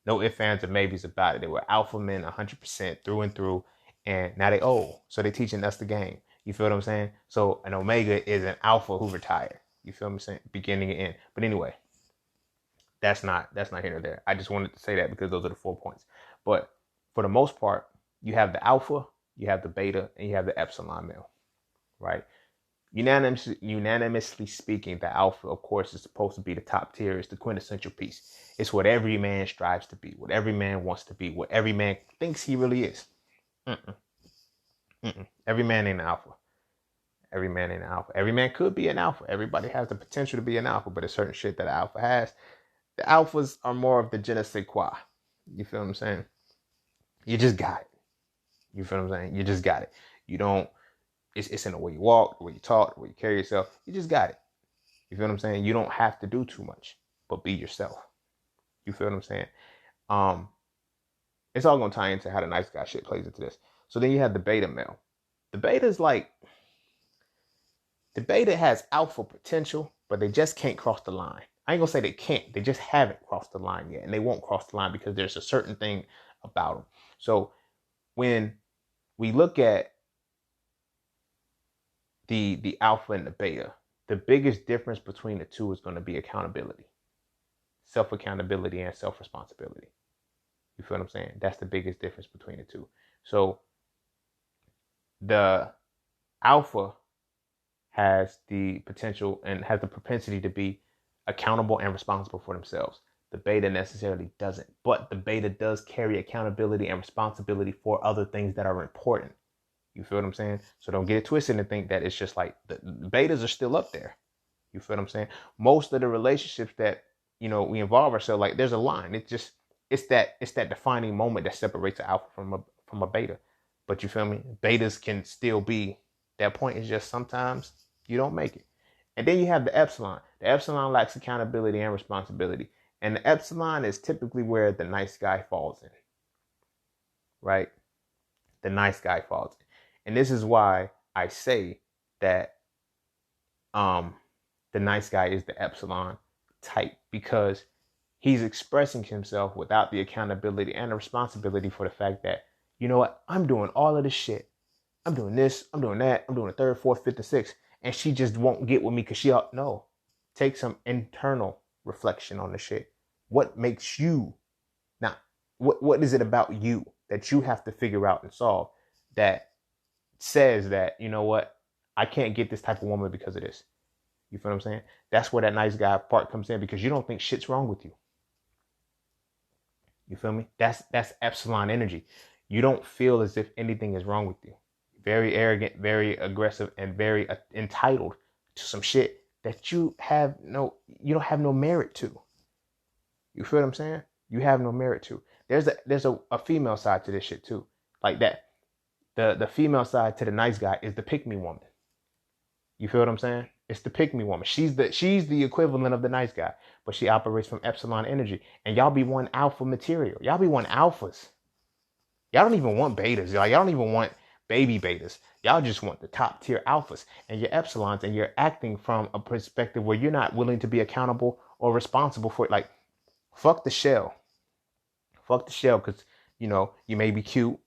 No ifs, ands, or maybes about it. They were alpha men 100% through and through. And now they old. So they're teaching us the game. You feel what I'm saying? So an omega is an alpha who retired. You feel what I'm saying? Beginning and end. But anyway, that's not here or there. I just wanted to say that because those are the 4 points. But for the most part, you have the alpha, you have the beta, and you have the epsilon male, right? Unanimously speaking, the alpha, of course, is supposed to be the top tier. It's the quintessential piece. It's what every man strives to be, what every man wants to be, what every man thinks he really is. Every man ain't an alpha. Every man ain't an alpha. Every man could be an alpha. Everybody has the potential to be an alpha, but there's certain shit that an alpha has. The alphas are more of the je ne sais quoi. You feel what I'm saying? You just got it. You feel what I'm saying? You just got it. You don't, it's in the way you walk, the way you talk, the way you carry yourself. You just got it. You feel what I'm saying? You don't have to do too much, but be yourself. You feel what I'm saying? It's all going to tie into how the nice guy shit plays into this. So then you have the beta male. The beta has alpha potential, but they just can't cross the line. I ain't gonna say they can't. They just haven't crossed the line yet. And they won't cross the line because there's a certain thing about them. So when we look at the alpha and the beta, the biggest difference between the two is going to be accountability. Self-accountability and self-responsibility. You feel what I'm saying? That's the biggest difference between the two. So the alpha has the potential and has the propensity to be accountable and responsible for themselves. The beta necessarily doesn't, but the beta does carry accountability and responsibility for other things that are important. You feel what I'm saying? So don't get it twisted and think that it's just like the betas are still up there. You feel what I'm saying? Most of the relationships that, you know, we involve ourselves, like there's a line. It's that defining moment that separates an alpha from a beta. But you feel me? Betas can still be, that point is just sometimes you don't make it. And then you have the epsilon. The epsilon lacks accountability and responsibility. And the epsilon is typically where the nice guy falls in. Right? The nice guy falls in. And this is why I say that the nice guy is the epsilon type, because he's expressing himself without the accountability and the responsibility for the fact that, you know what, I'm doing all of this shit. I'm doing this, I'm doing that, I'm doing the third, fourth, fifth, and sixth. And she just won't get with me because take some internal reflection on the shit. What makes you now? What is it about you that you have to figure out and solve that says that, you know what, I can't get this type of woman because of this. You feel what I'm saying? That's where that nice guy part comes in, because you don't think shit's wrong with you. You feel me? That's Epsilon energy. You don't feel as if anything is wrong with you. Very arrogant, very aggressive, and very entitled to some shit that you don't have no merit to. You feel what I'm saying? You have no merit to. There's a female side to this shit too. Like that. The female side to the nice guy is the pick me woman. You feel what I'm saying? It's the pick me woman. She's the equivalent of the nice guy, but she operates from Epsilon energy. And y'all be one alpha material. Y'all be one alphas. Y'all don't even want betas. Y'all don't even want baby betas. Y'all just want the top tier alphas. And you're Epsilons, and you're acting from a perspective where you're not willing to be accountable or responsible for it. Like, fuck the shell. Fuck the shell, because, you may be cute,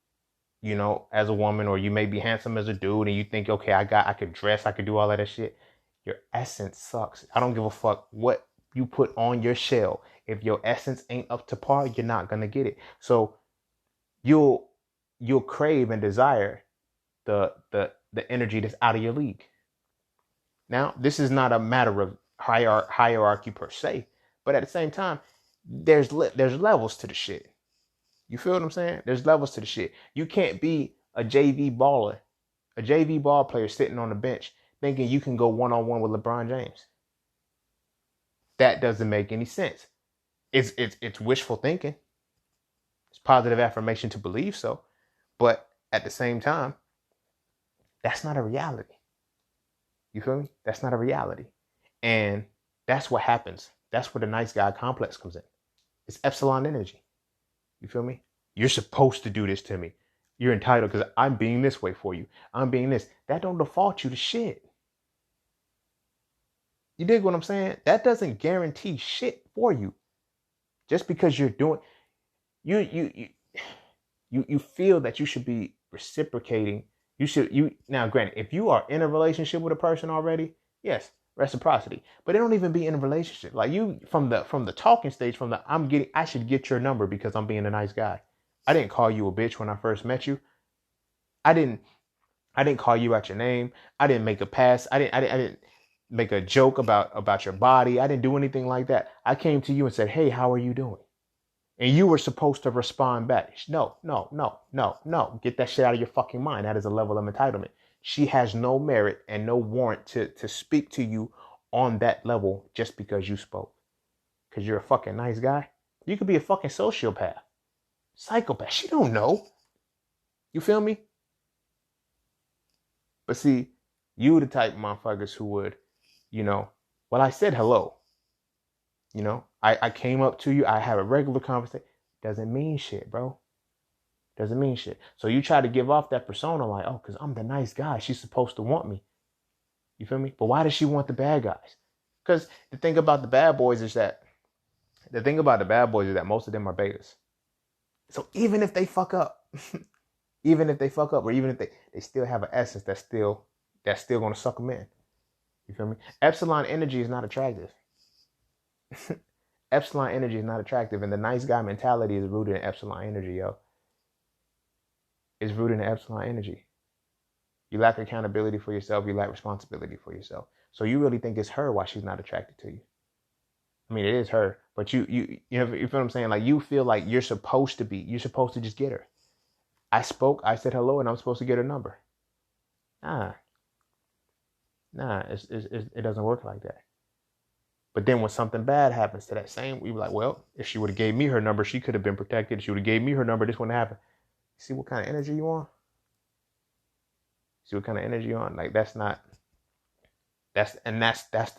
as a woman, or you may be handsome as a dude, and you think, okay, I could dress, I could do all of that shit. Your essence sucks. I don't give a fuck what you put on your shell. If your essence ain't up to par, you're not gonna get it. So you'll crave and desire the energy that's out of your league. Now, this is not a matter of hierarchy per se, but at the same time, there's levels to the shit. You feel what I'm saying? There's levels to the shit. You can't be a JV baller, a JV ball player sitting on the bench thinking you can go one-on-one with LeBron James. That doesn't make any sense. It's wishful thinking. It's positive affirmation to believe so. But at the same time, that's not a reality. You feel me? That's not a reality. And that's what happens. That's where the nice guy complex comes in. It's Epsilon energy. You feel me? You're supposed to do this to me. You're entitled because I'm being this way for you. I'm being this. That don't default you to shit. You dig what I'm saying? That doesn't guarantee shit for you. Just because you're doing, you feel that you should be reciprocating. Now, granted, if you are in a relationship with a person already, yes, reciprocity. But they don't even be in a relationship. Like you, from the talking stage, I should get your number because I'm being a nice guy. I didn't call you a bitch when I first met you. I didn't call you out your name. I didn't make a pass. I didn't make a joke about your body. I didn't do anything like that. I came to you and said, hey, how are you doing? And you were supposed to respond back. No. Get that shit out of your fucking mind. That is a level of entitlement. She has no merit and no warrant to speak to you on that level just because you spoke. Because you're a fucking nice guy. You could be a fucking sociopath. Psychopath. She don't know. You feel me? But see, you the type of motherfuckers who would, well, I said hello. I came up to you. I have a regular conversation. Doesn't mean shit, bro. Doesn't mean shit. So you try to give off that persona like, oh, because I'm the nice guy. She's supposed to want me. You feel me? But why does she want the bad guys? Because the thing about the bad boys is that most of them are betas. So even if they fuck up, or even if they still have an essence that's still going to suck them in. You feel me? Epsilon energy is not attractive. Epsilon energy is not attractive, and the nice guy mentality is rooted in Epsilon energy, yo. It's rooted in Epsilon energy. You lack accountability for yourself. You lack responsibility for yourself. So you really think it's her why she's not attracted to you. I mean, it is her, but you feel what I'm saying? Like you feel like you're supposed to just get her. I said hello, and I'm supposed to get her number. Nah, it doesn't work like that. But then when something bad happens to that same, we be like, well, if she would have gave me her number, she could have been protected. If she would have gave me her number, this wouldn't happen. See what kind of energy you on? Like that's the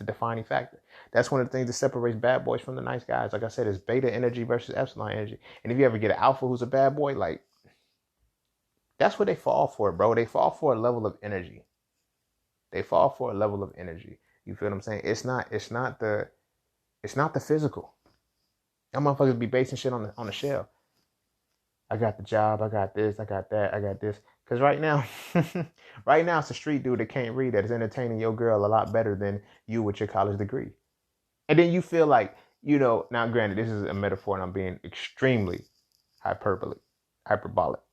defining factor. That's one of the things that separates bad boys from the nice guys. Like I said, it's beta energy versus Epsilon energy. And if you ever get an alpha who's a bad boy, like that's what they fall for, bro. They fall for a level of energy. You feel what I'm saying? It's not the physical. Y'all motherfuckers be basing shit on the shell. I got the job, I got this, I got that, I got this. Because right now it's a street dude that can't read that is entertaining your girl a lot better than you with your college degree. And then you feel like Now granted, this is a metaphor and I'm being extremely hyperbolic,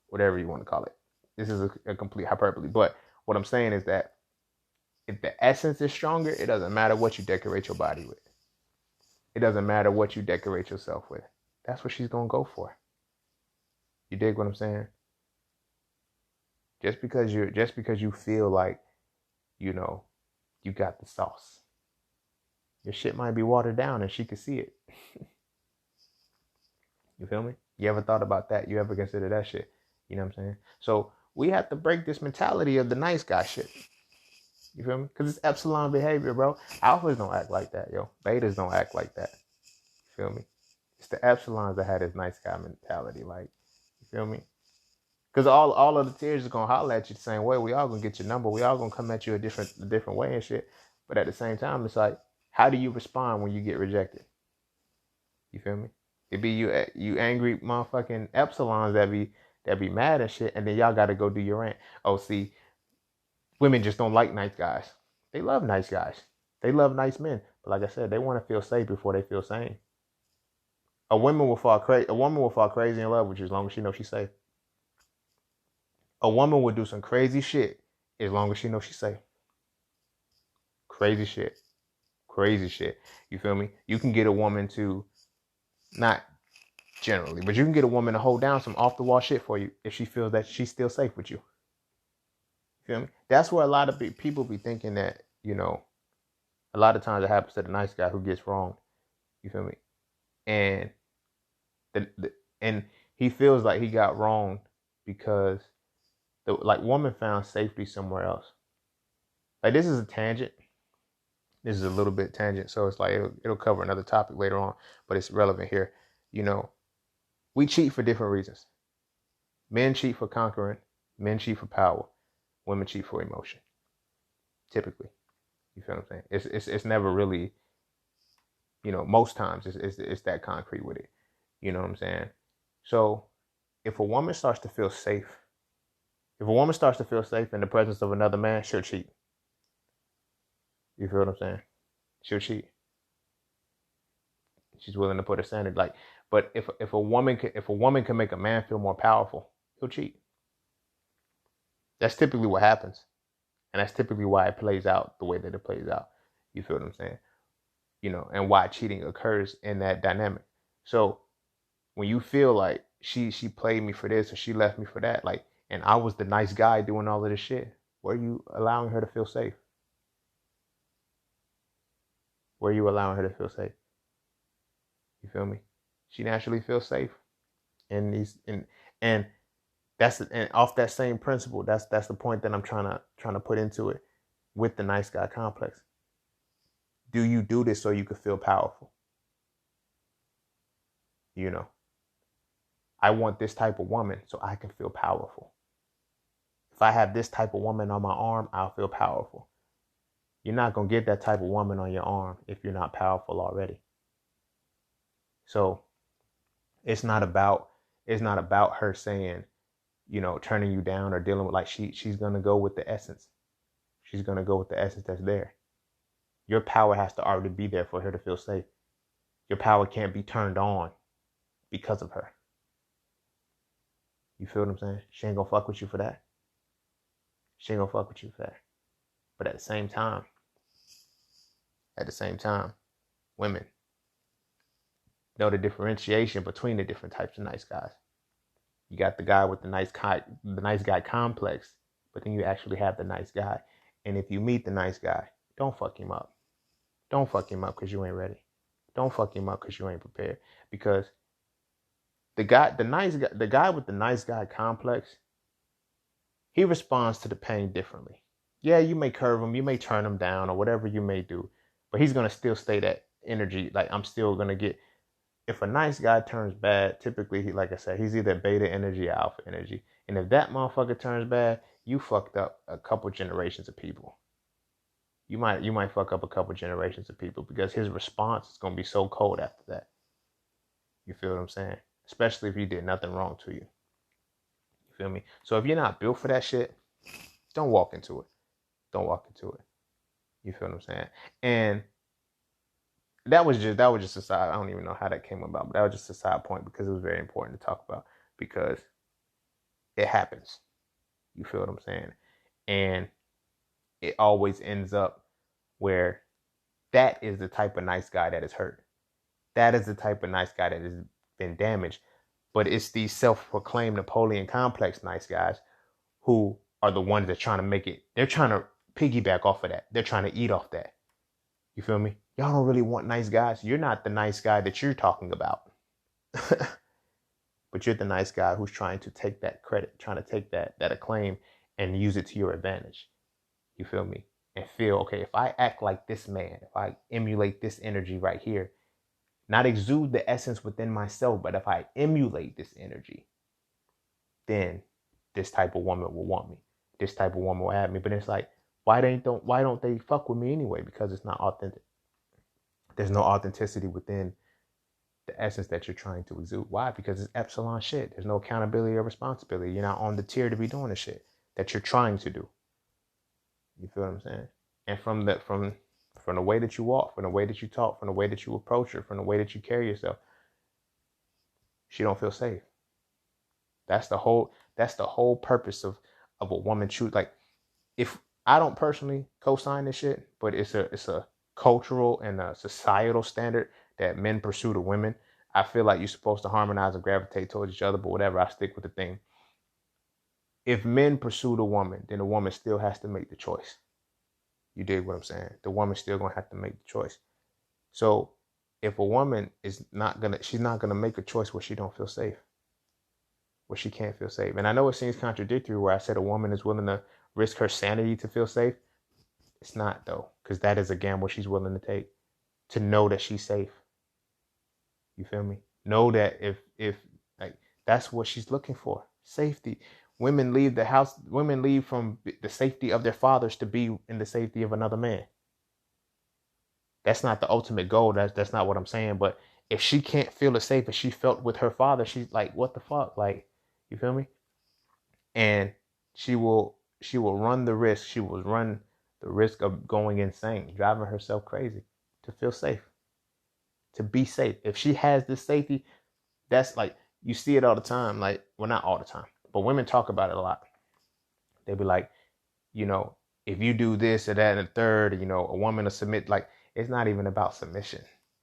whatever you want to call it. This is a complete hyperbole. But what I'm saying is that if the essence is stronger, it doesn't matter what you decorate your body with. It doesn't matter what you decorate yourself with. That's what she's going to go for. You dig what I'm saying? Just because you feel like, you got the sauce. Your shit might be watered down and she could see it. You feel me? You ever thought about that? You ever consider that shit? You know what I'm saying? So we have to break this mentality of the nice guy shit. You feel me? Because it's Epsilon behavior, bro. Alphas don't act like that, yo. Betas don't act like that. You feel me? It's the Epsilons that had this nice guy mentality. Like, you feel me? Because all of the tears are going to holler at you the same way. We all going to get your number. We all going to come at you a different way and shit. But at the same time, it's like, how do you respond when you get rejected? You feel me? It be you angry motherfucking Epsilons that be mad and shit, and then y'all got to go do your rant. Oh, see, women just don't like nice guys. They love nice guys. They love nice men. But like I said, they want to feel safe before they feel sane. A woman will fall crazy in love with you as long as she knows she's safe. A woman will do some crazy shit as long as she knows she's safe. Crazy shit. You feel me? You can get a woman to, not generally, but you can get a woman to hold down some off the wall shit for you if she feels that she's still safe with you. You feel me? That's where a lot of people be thinking that, a lot of times it happens to the nice guy who gets wronged. You feel me? And and he feels like he got wronged because the woman found safety somewhere else. Like, this is a tangent. This is a little bit tangent, so it's like it'll cover another topic later on, but it's relevant here. We cheat for different reasons. Men cheat for conquering. Men cheat for power. Women cheat for emotion. Typically, you feel what I'm saying? It's never really, most times it's that concrete with it. You know what I'm saying? So if a woman starts to feel safe, in the presence of another man, she'll cheat. You feel what I'm saying? She'll cheat. She's willing to put her standard. But if a woman can make a man feel more powerful, he'll cheat. That's typically what happens, and that's typically why it plays out the way that it plays out. You feel what I'm saying? And why cheating occurs in that dynamic. So when you feel like she played me for this or she left me for that, and I was the nice guy doing all of this shit, were you allowing her to feel safe? Were you allowing her to feel safe? You feel me? She naturally feels safe, and and off that same principle, that's the point that I'm trying to put into it with the nice guy complex. Do you do this so you can feel powerful? I want this type of woman so I can feel powerful. If I have this type of woman on my arm, I'll feel powerful. You're not going to get that type of woman on your arm if you're not powerful already. So it's not about her saying, turning you down or dealing with, she's going to go with the essence. She's going to go with the essence that's there. Your power has to already be there for her to feel safe. Your power can't be turned on because of her. You feel what I'm saying? She ain't gonna fuck with you for that. But at the same time, women know the differentiation between the different types of nice guys. You got the guy with the nice guy complex, but then you actually have the nice guy. And if you meet the nice guy, don't fuck him up. Don't fuck him up because you ain't ready. Don't fuck him up because you ain't prepared. Because the guy with the nice guy complex, he responds to the pain differently. Yeah, you may curve him, you may turn him down or whatever you may do, but he's going to still stay that energy. I'm still going to get, if a nice guy turns bad, typically, like I said, he's either beta energy or alpha energy. And if that motherfucker turns bad, you fucked up a couple generations of people. You might fuck up a couple generations of people because his response is going to be so cold after that. You feel what I'm saying? Especially if he did nothing wrong to you. You feel me? So if you're not built for that shit, don't walk into it. You feel what I'm saying? And that was just a side. I don't even know how that came about, but that was just a side point because it was very important to talk about because it happens. You feel what I'm saying? And it always ends up where that is the type of nice guy that is hurt. That is the type of nice guy that has been damaged. But it's these self-proclaimed Napoleon complex nice guys who are the ones that are trying to make it. They're trying to piggyback off of that. They're trying to eat off that. You feel me? Y'all don't really want nice guys. You're not the nice guy that you're talking about. But you're the nice guy who's trying to take that credit, trying to take that acclaim and use it to your advantage. You feel me? And feel, okay, if I act like this man, if I emulate this energy right here, not exude the essence within myself, but if I emulate this energy, then this type of woman will want me. This type of woman will have me. But it's like, why don't they fuck with me anyway? Because it's not authentic. There's no authenticity within the essence that you're trying to exude. Why? Because it's Epsilon shit. There's no accountability or responsibility. You're not on the tier to be doing the shit that you're trying to do. You feel what I'm saying? And from the way that you walk, from the way that you talk, from the way that you approach her, from the way that you carry yourself, she don't feel safe. That's the whole purpose of a woman choose. Like, if I don't personally co-sign this shit, but it's a cultural and a societal standard that men pursue to women. I feel like you're supposed to harmonize and gravitate towards each other, but whatever, I stick with the thing. If men pursue the woman, then the woman still has to make the choice. You dig what I'm saying? The woman's still gonna have to make the choice. So if a woman she's not gonna make a choice where she don't feel safe, where she can't feel safe. And I know it seems contradictory where I said a woman is willing to risk her sanity to feel safe. It's not though, because that is a gamble she's willing to take to know that she's safe. You feel me? Know that if like that's what she's looking for, safety. Women leave the house. Women leave from the safety of their fathers to be in the safety of another man. That's not the ultimate goal. That's not what I'm saying. But if she can't feel as safe as she felt with her father, she's like, what the fuck? Like, you feel me? And she will run the risk. She will run the risk of going insane, driving herself crazy to feel safe, to be safe. If she has this safety, that's like, you see it all the time. Like, well, not all the time, but women talk about it a lot. They be like, you know, if you do this or that and the third, you know, a woman will submit. Like, it's not even about submission.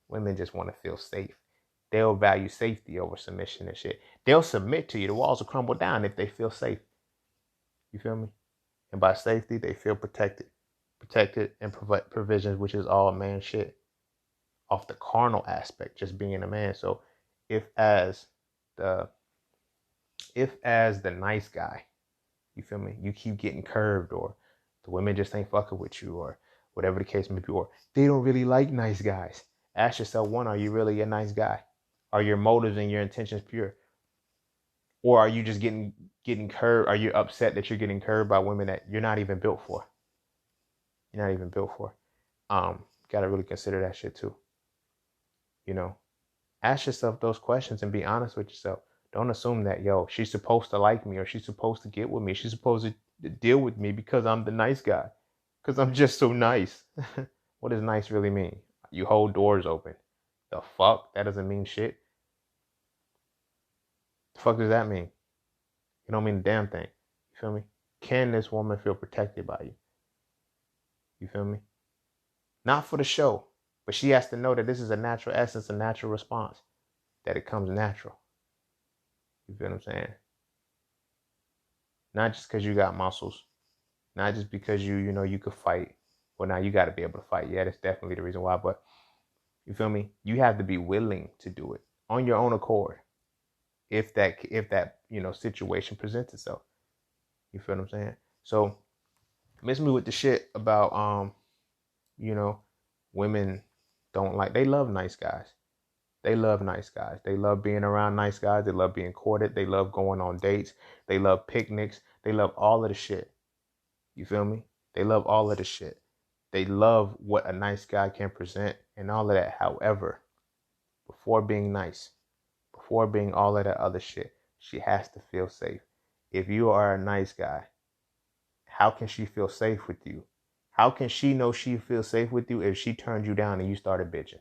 Women just want to feel safe. They'll value safety over submission and shit. They'll submit to you. The walls will crumble down if they feel safe. You feel me? And by safety, they feel protected. Protected and provide provisions, which is all man shit. Off the carnal aspect, just being a man. So if as the nice guy, you feel me, you keep getting curved, or the women just ain't fucking with you, or whatever the case may be, or they don't really like nice guys. Ask yourself, one, are you really a nice guy? Are your motives and your intentions pure? Or are you just getting curved? Are you upset that you're getting curved by women that you're not even built for? You're not even built for. Gotta really consider that shit too. You know, ask yourself those questions and be honest with yourself. Don't assume that, yo, she's supposed to like me, or she's supposed to get with me. She's supposed to deal with me because I'm the nice guy. Because I'm just so nice. What does nice really mean? You hold doors open. The fuck? That doesn't mean shit. The fuck does that mean? It don't mean a damn thing. You feel me? Can this woman feel protected by you? You feel me? Not for the show, but she has to know that this is a natural essence, a natural response. That it comes natural. You feel what I'm saying? Not just because you got muscles. Not just because you know you could fight. Well, now you got to be able to fight. Yeah, that's definitely the reason why. But you feel me? You have to be willing to do it on your own accord. If that situation presents itself. You feel what I'm saying? So miss me with the shit about you know, women they love nice guys. They love nice guys. They love being around nice guys. They love being courted. They love going on dates. They love picnics. They love all of the shit. You feel me? They love all of the shit. They love what a nice guy can present and all of that. However, before being nice, before being all of that other shit, she has to feel safe. If you are a nice guy, how can she feel safe with you? How can she know she feels safe with you if she turned you down and you started bitching?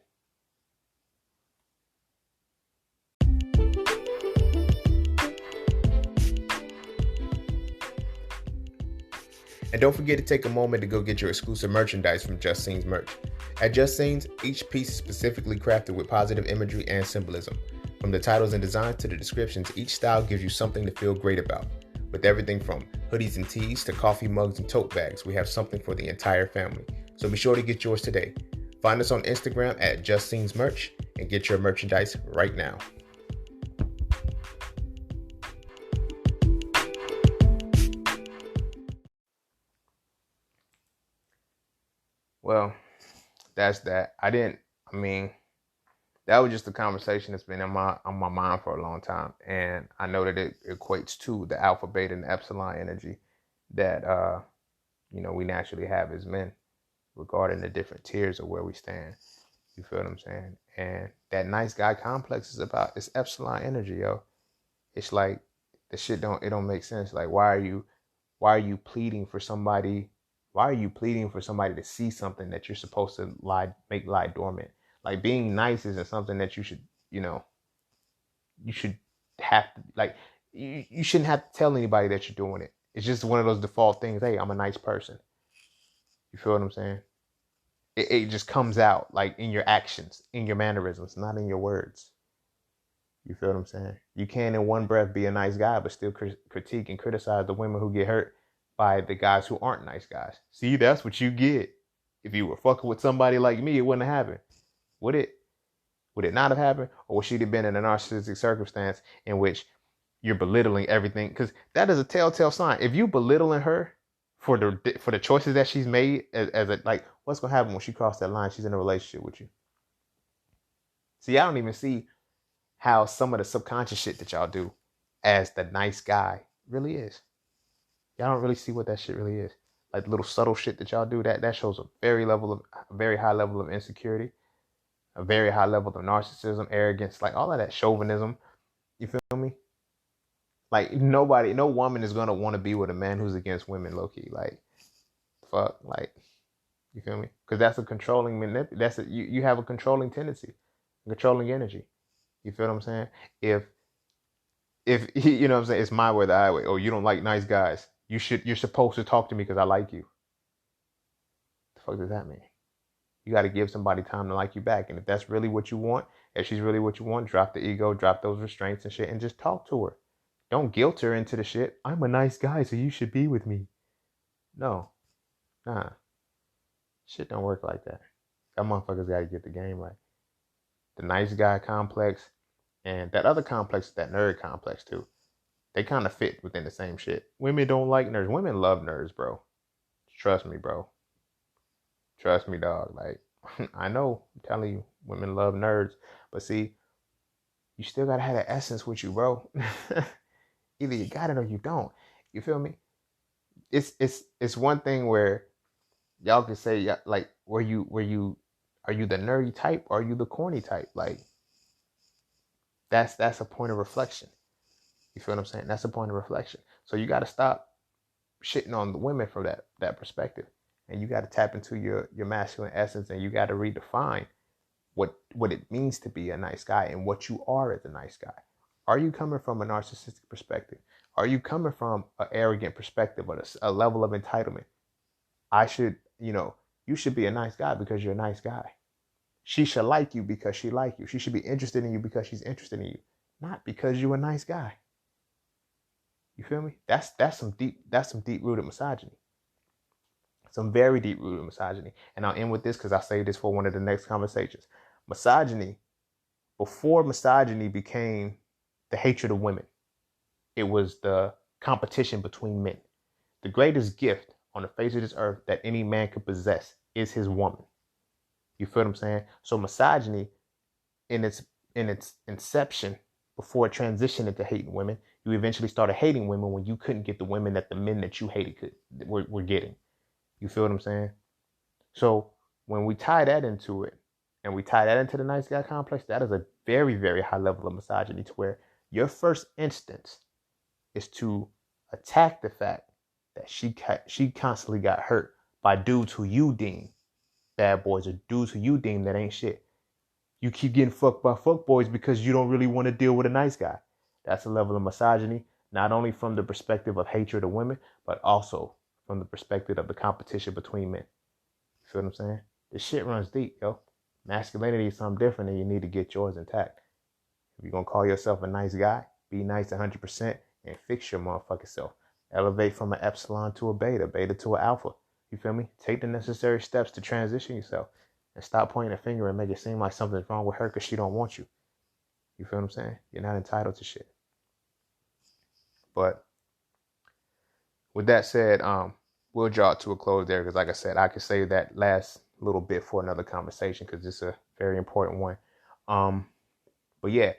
And don't forget to take a moment to go get your exclusive merchandise from Just Scenes Merch. At Just Scenes, each piece is specifically crafted with positive imagery and symbolism. From the titles and designs to the descriptions, each style gives you something to feel great about. With everything from hoodies and tees to coffee mugs and tote bags, we have something for the entire family. So be sure to get yours today. Find us on Instagram at Just Scenes Merch and get your merchandise right now. Well, that's that. That was just a conversation that's been on my mind for a long time. And I know that it equates to the alpha, beta, and epsilon energy that we naturally have as men regarding the different tiers of where we stand. You feel what I'm saying? And that nice guy complex it's epsilon energy, yo. It's like the shit don't make sense. Like why are you pleading for somebody? Why are you pleading for somebody to see something that you're supposed to make lie dormant? Like being nice isn't something that you should, you should have to you shouldn't have to tell anybody that you're doing it. It's just one of those default things. Hey, I'm a nice person. You feel what I'm saying? It just comes out like in your actions, in your mannerisms, not in your words. You feel what I'm saying? You can't in one breath be a nice guy, but still critique and criticize the women who get hurt by the guys who aren't nice guys. See, that's what you get. If you were fucking with somebody like me, it wouldn't have happened. Would it? Would it not have happened? Or would she have been in a narcissistic circumstance in which you're belittling everything? Because that is a telltale sign. If you belittling her for the choices that she's made what's gonna happen when she crosses that line? She's in a relationship with you. See, I don't even see how some of the subconscious shit that y'all do as the nice guy really is. Y'all don't really see what that shit really is. Like the little subtle shit that y'all do, that shows a very high level of insecurity, a very high level of narcissism, arrogance, like all of that chauvinism. You feel me? Like no woman is gonna want to be with a man who's against women, low key. Like, fuck, like, you feel me? Because that's a controlling you have a controlling tendency, controlling energy. You feel what I'm saying? If you know what I'm saying, it's my way or the highway. Oh, you don't like nice guys. You're supposed to talk to me because I like you. The fuck does that mean? You got to give somebody time to like you back. And if that's really what you want, if she's really what you want, drop the ego, drop those restraints and shit, and just talk to her. Don't guilt her into the shit. I'm a nice guy, so you should be with me. No. Nah. Shit don't work like that. That motherfuckers got to get the game right. The nice guy complex and that other complex, that nerd complex too. They kind of fit within the same shit. Women don't like nerds. Women love nerds, bro. Trust me, bro. Trust me, dog. Like, I know, I'm telling you, women love nerds. But see, you still gotta have that essence with you, bro. Either you got it or you don't. You feel me? It's one thing where y'all can say like, are you the nerdy type or are you the corny type? Like, that's a point of reflection. You feel what I'm saying? That's a point of reflection. So you got to stop shitting on the women from that perspective, and you got to tap into your masculine essence, and you got to redefine what it means to be a nice guy and what you are as a nice guy. Are you coming from a narcissistic perspective? Are you coming from an arrogant perspective or a level of entitlement? You should be a nice guy because you're a nice guy. She should like you because she like you. She should be interested in you because she's interested in you, not because you're a nice guy. You feel me? That's some deep rooted misogyny. Some very deep rooted misogyny. And I'll end with this because I'll save this for one of the next conversations. Misogyny, before misogyny became the hatred of women, it was the competition between men. The greatest gift on the face of this earth that any man could possess is his woman. You feel what I'm saying? So misogyny, in its inception, before it transitioned into hating women, you eventually started hating women when you couldn't get the women that the men that you hated were getting. You feel what I'm saying? So when we tie that into it, and we tie that into the nice guy complex, that is a very, very high level of misogyny, to where your first instance is to attack the fact that she constantly got hurt by dudes who you deem bad boys, or dudes who you deem that ain't shit. You keep getting fucked by fuck boys because you don't really want to deal with a nice guy. That's a level of misogyny, not only from the perspective of hatred of women, but also from the perspective of the competition between men. You feel what I'm saying? This shit runs deep, yo. Masculinity is something different, and you need to get yours intact. If you're gonna call yourself a nice guy, be nice 100% and fix your motherfucking self. Elevate from an epsilon to a beta, beta to an alpha. You feel me? Take the necessary steps to transition yourself and stop pointing a finger and make it seem like something's wrong with her because she don't want you. You feel what I'm saying? You're not entitled to shit. But with that said, we'll draw it to a close there because, like I said, I could save that last little bit for another conversation because it's a very important one. But yeah,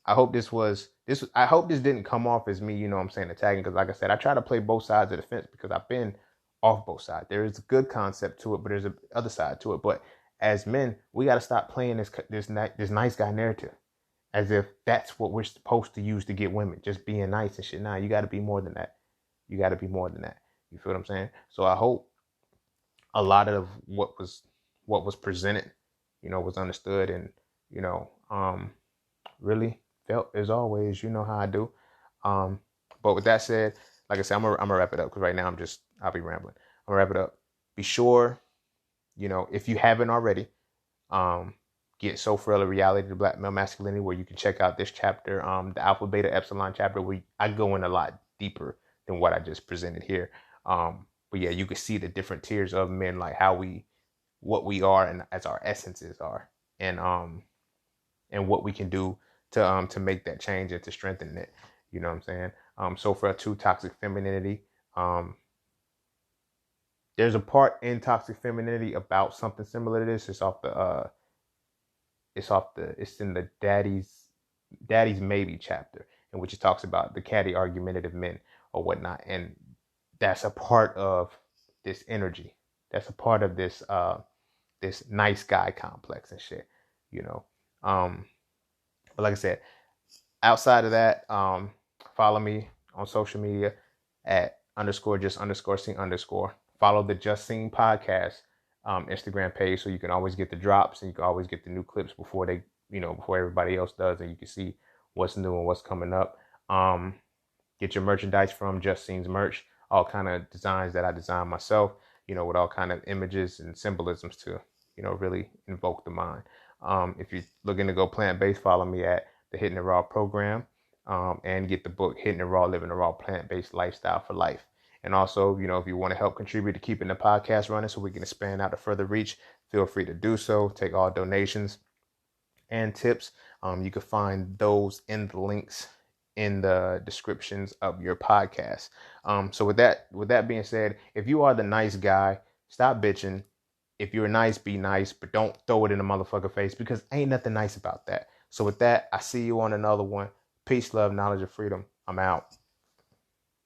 I hope this was this. I hope this didn't come off as me, you know what I'm saying, attacking. Because like I said, I try to play both sides of the fence because I've been off both sides. There is a good concept to it, but there's a other side to it. But as men, we got to stop playing this nice guy narrative as if that's what we're supposed to use to get women, just being nice and shit. Nah, you got to be more than that. You got to be more than that. You feel what I'm saying? So I hope a lot of what was presented, you know, was understood and, you know, really felt as always. You know how I do. But with that said, like I said, I'm gonna wrap it up because right now I'll be rambling. I'm gonna wrap it up. Be sure, you know, if you haven't already, get So Frail, a Reality to Black Male Masculinity, where you can check out this chapter, the Alpha Beta Epsilon chapter, where I go in a lot deeper than what I just presented here. But yeah, you can see the different tiers of men, like what we are and as our essences are, and what we can do to make that change and to strengthen it. You know what I'm saying? So for toxic femininity, there's a part in toxic femininity about something similar to this. It's in the daddy's maybe chapter, in which it talks about the catty argumentative men or whatnot. And that's a part of this energy. That's a part of this this nice guy complex and shit, you know. But like I said, outside of that, follow me on social media at _just_seen_. Follow the Just Seen podcast Instagram page so you can always get the drops and you can always get the new clips before before everybody else does, and you can see what's new and what's coming up. Get your merchandise from Just Seen's merch, all kind of designs that I designed myself, you know, with all kind of images and symbolisms to, you know, really invoke the mind. If you're looking to go plant-based, follow me at the Hitting It Raw program, and get the book Hitting It Raw, Living a Raw Plant-Based Lifestyle for Life. And also, you know, if you want to help contribute to keeping the podcast running so we can expand out to further reach, feel free to do so. Take all donations and tips. You can find those in the links in the descriptions of your podcast. So with that being said, if you are the nice guy, stop bitching. If you're nice, be nice, but don't throw it in the motherfucker face because ain't nothing nice about that. So with that, I see you on another one. Peace, love, knowledge, and freedom. I'm out.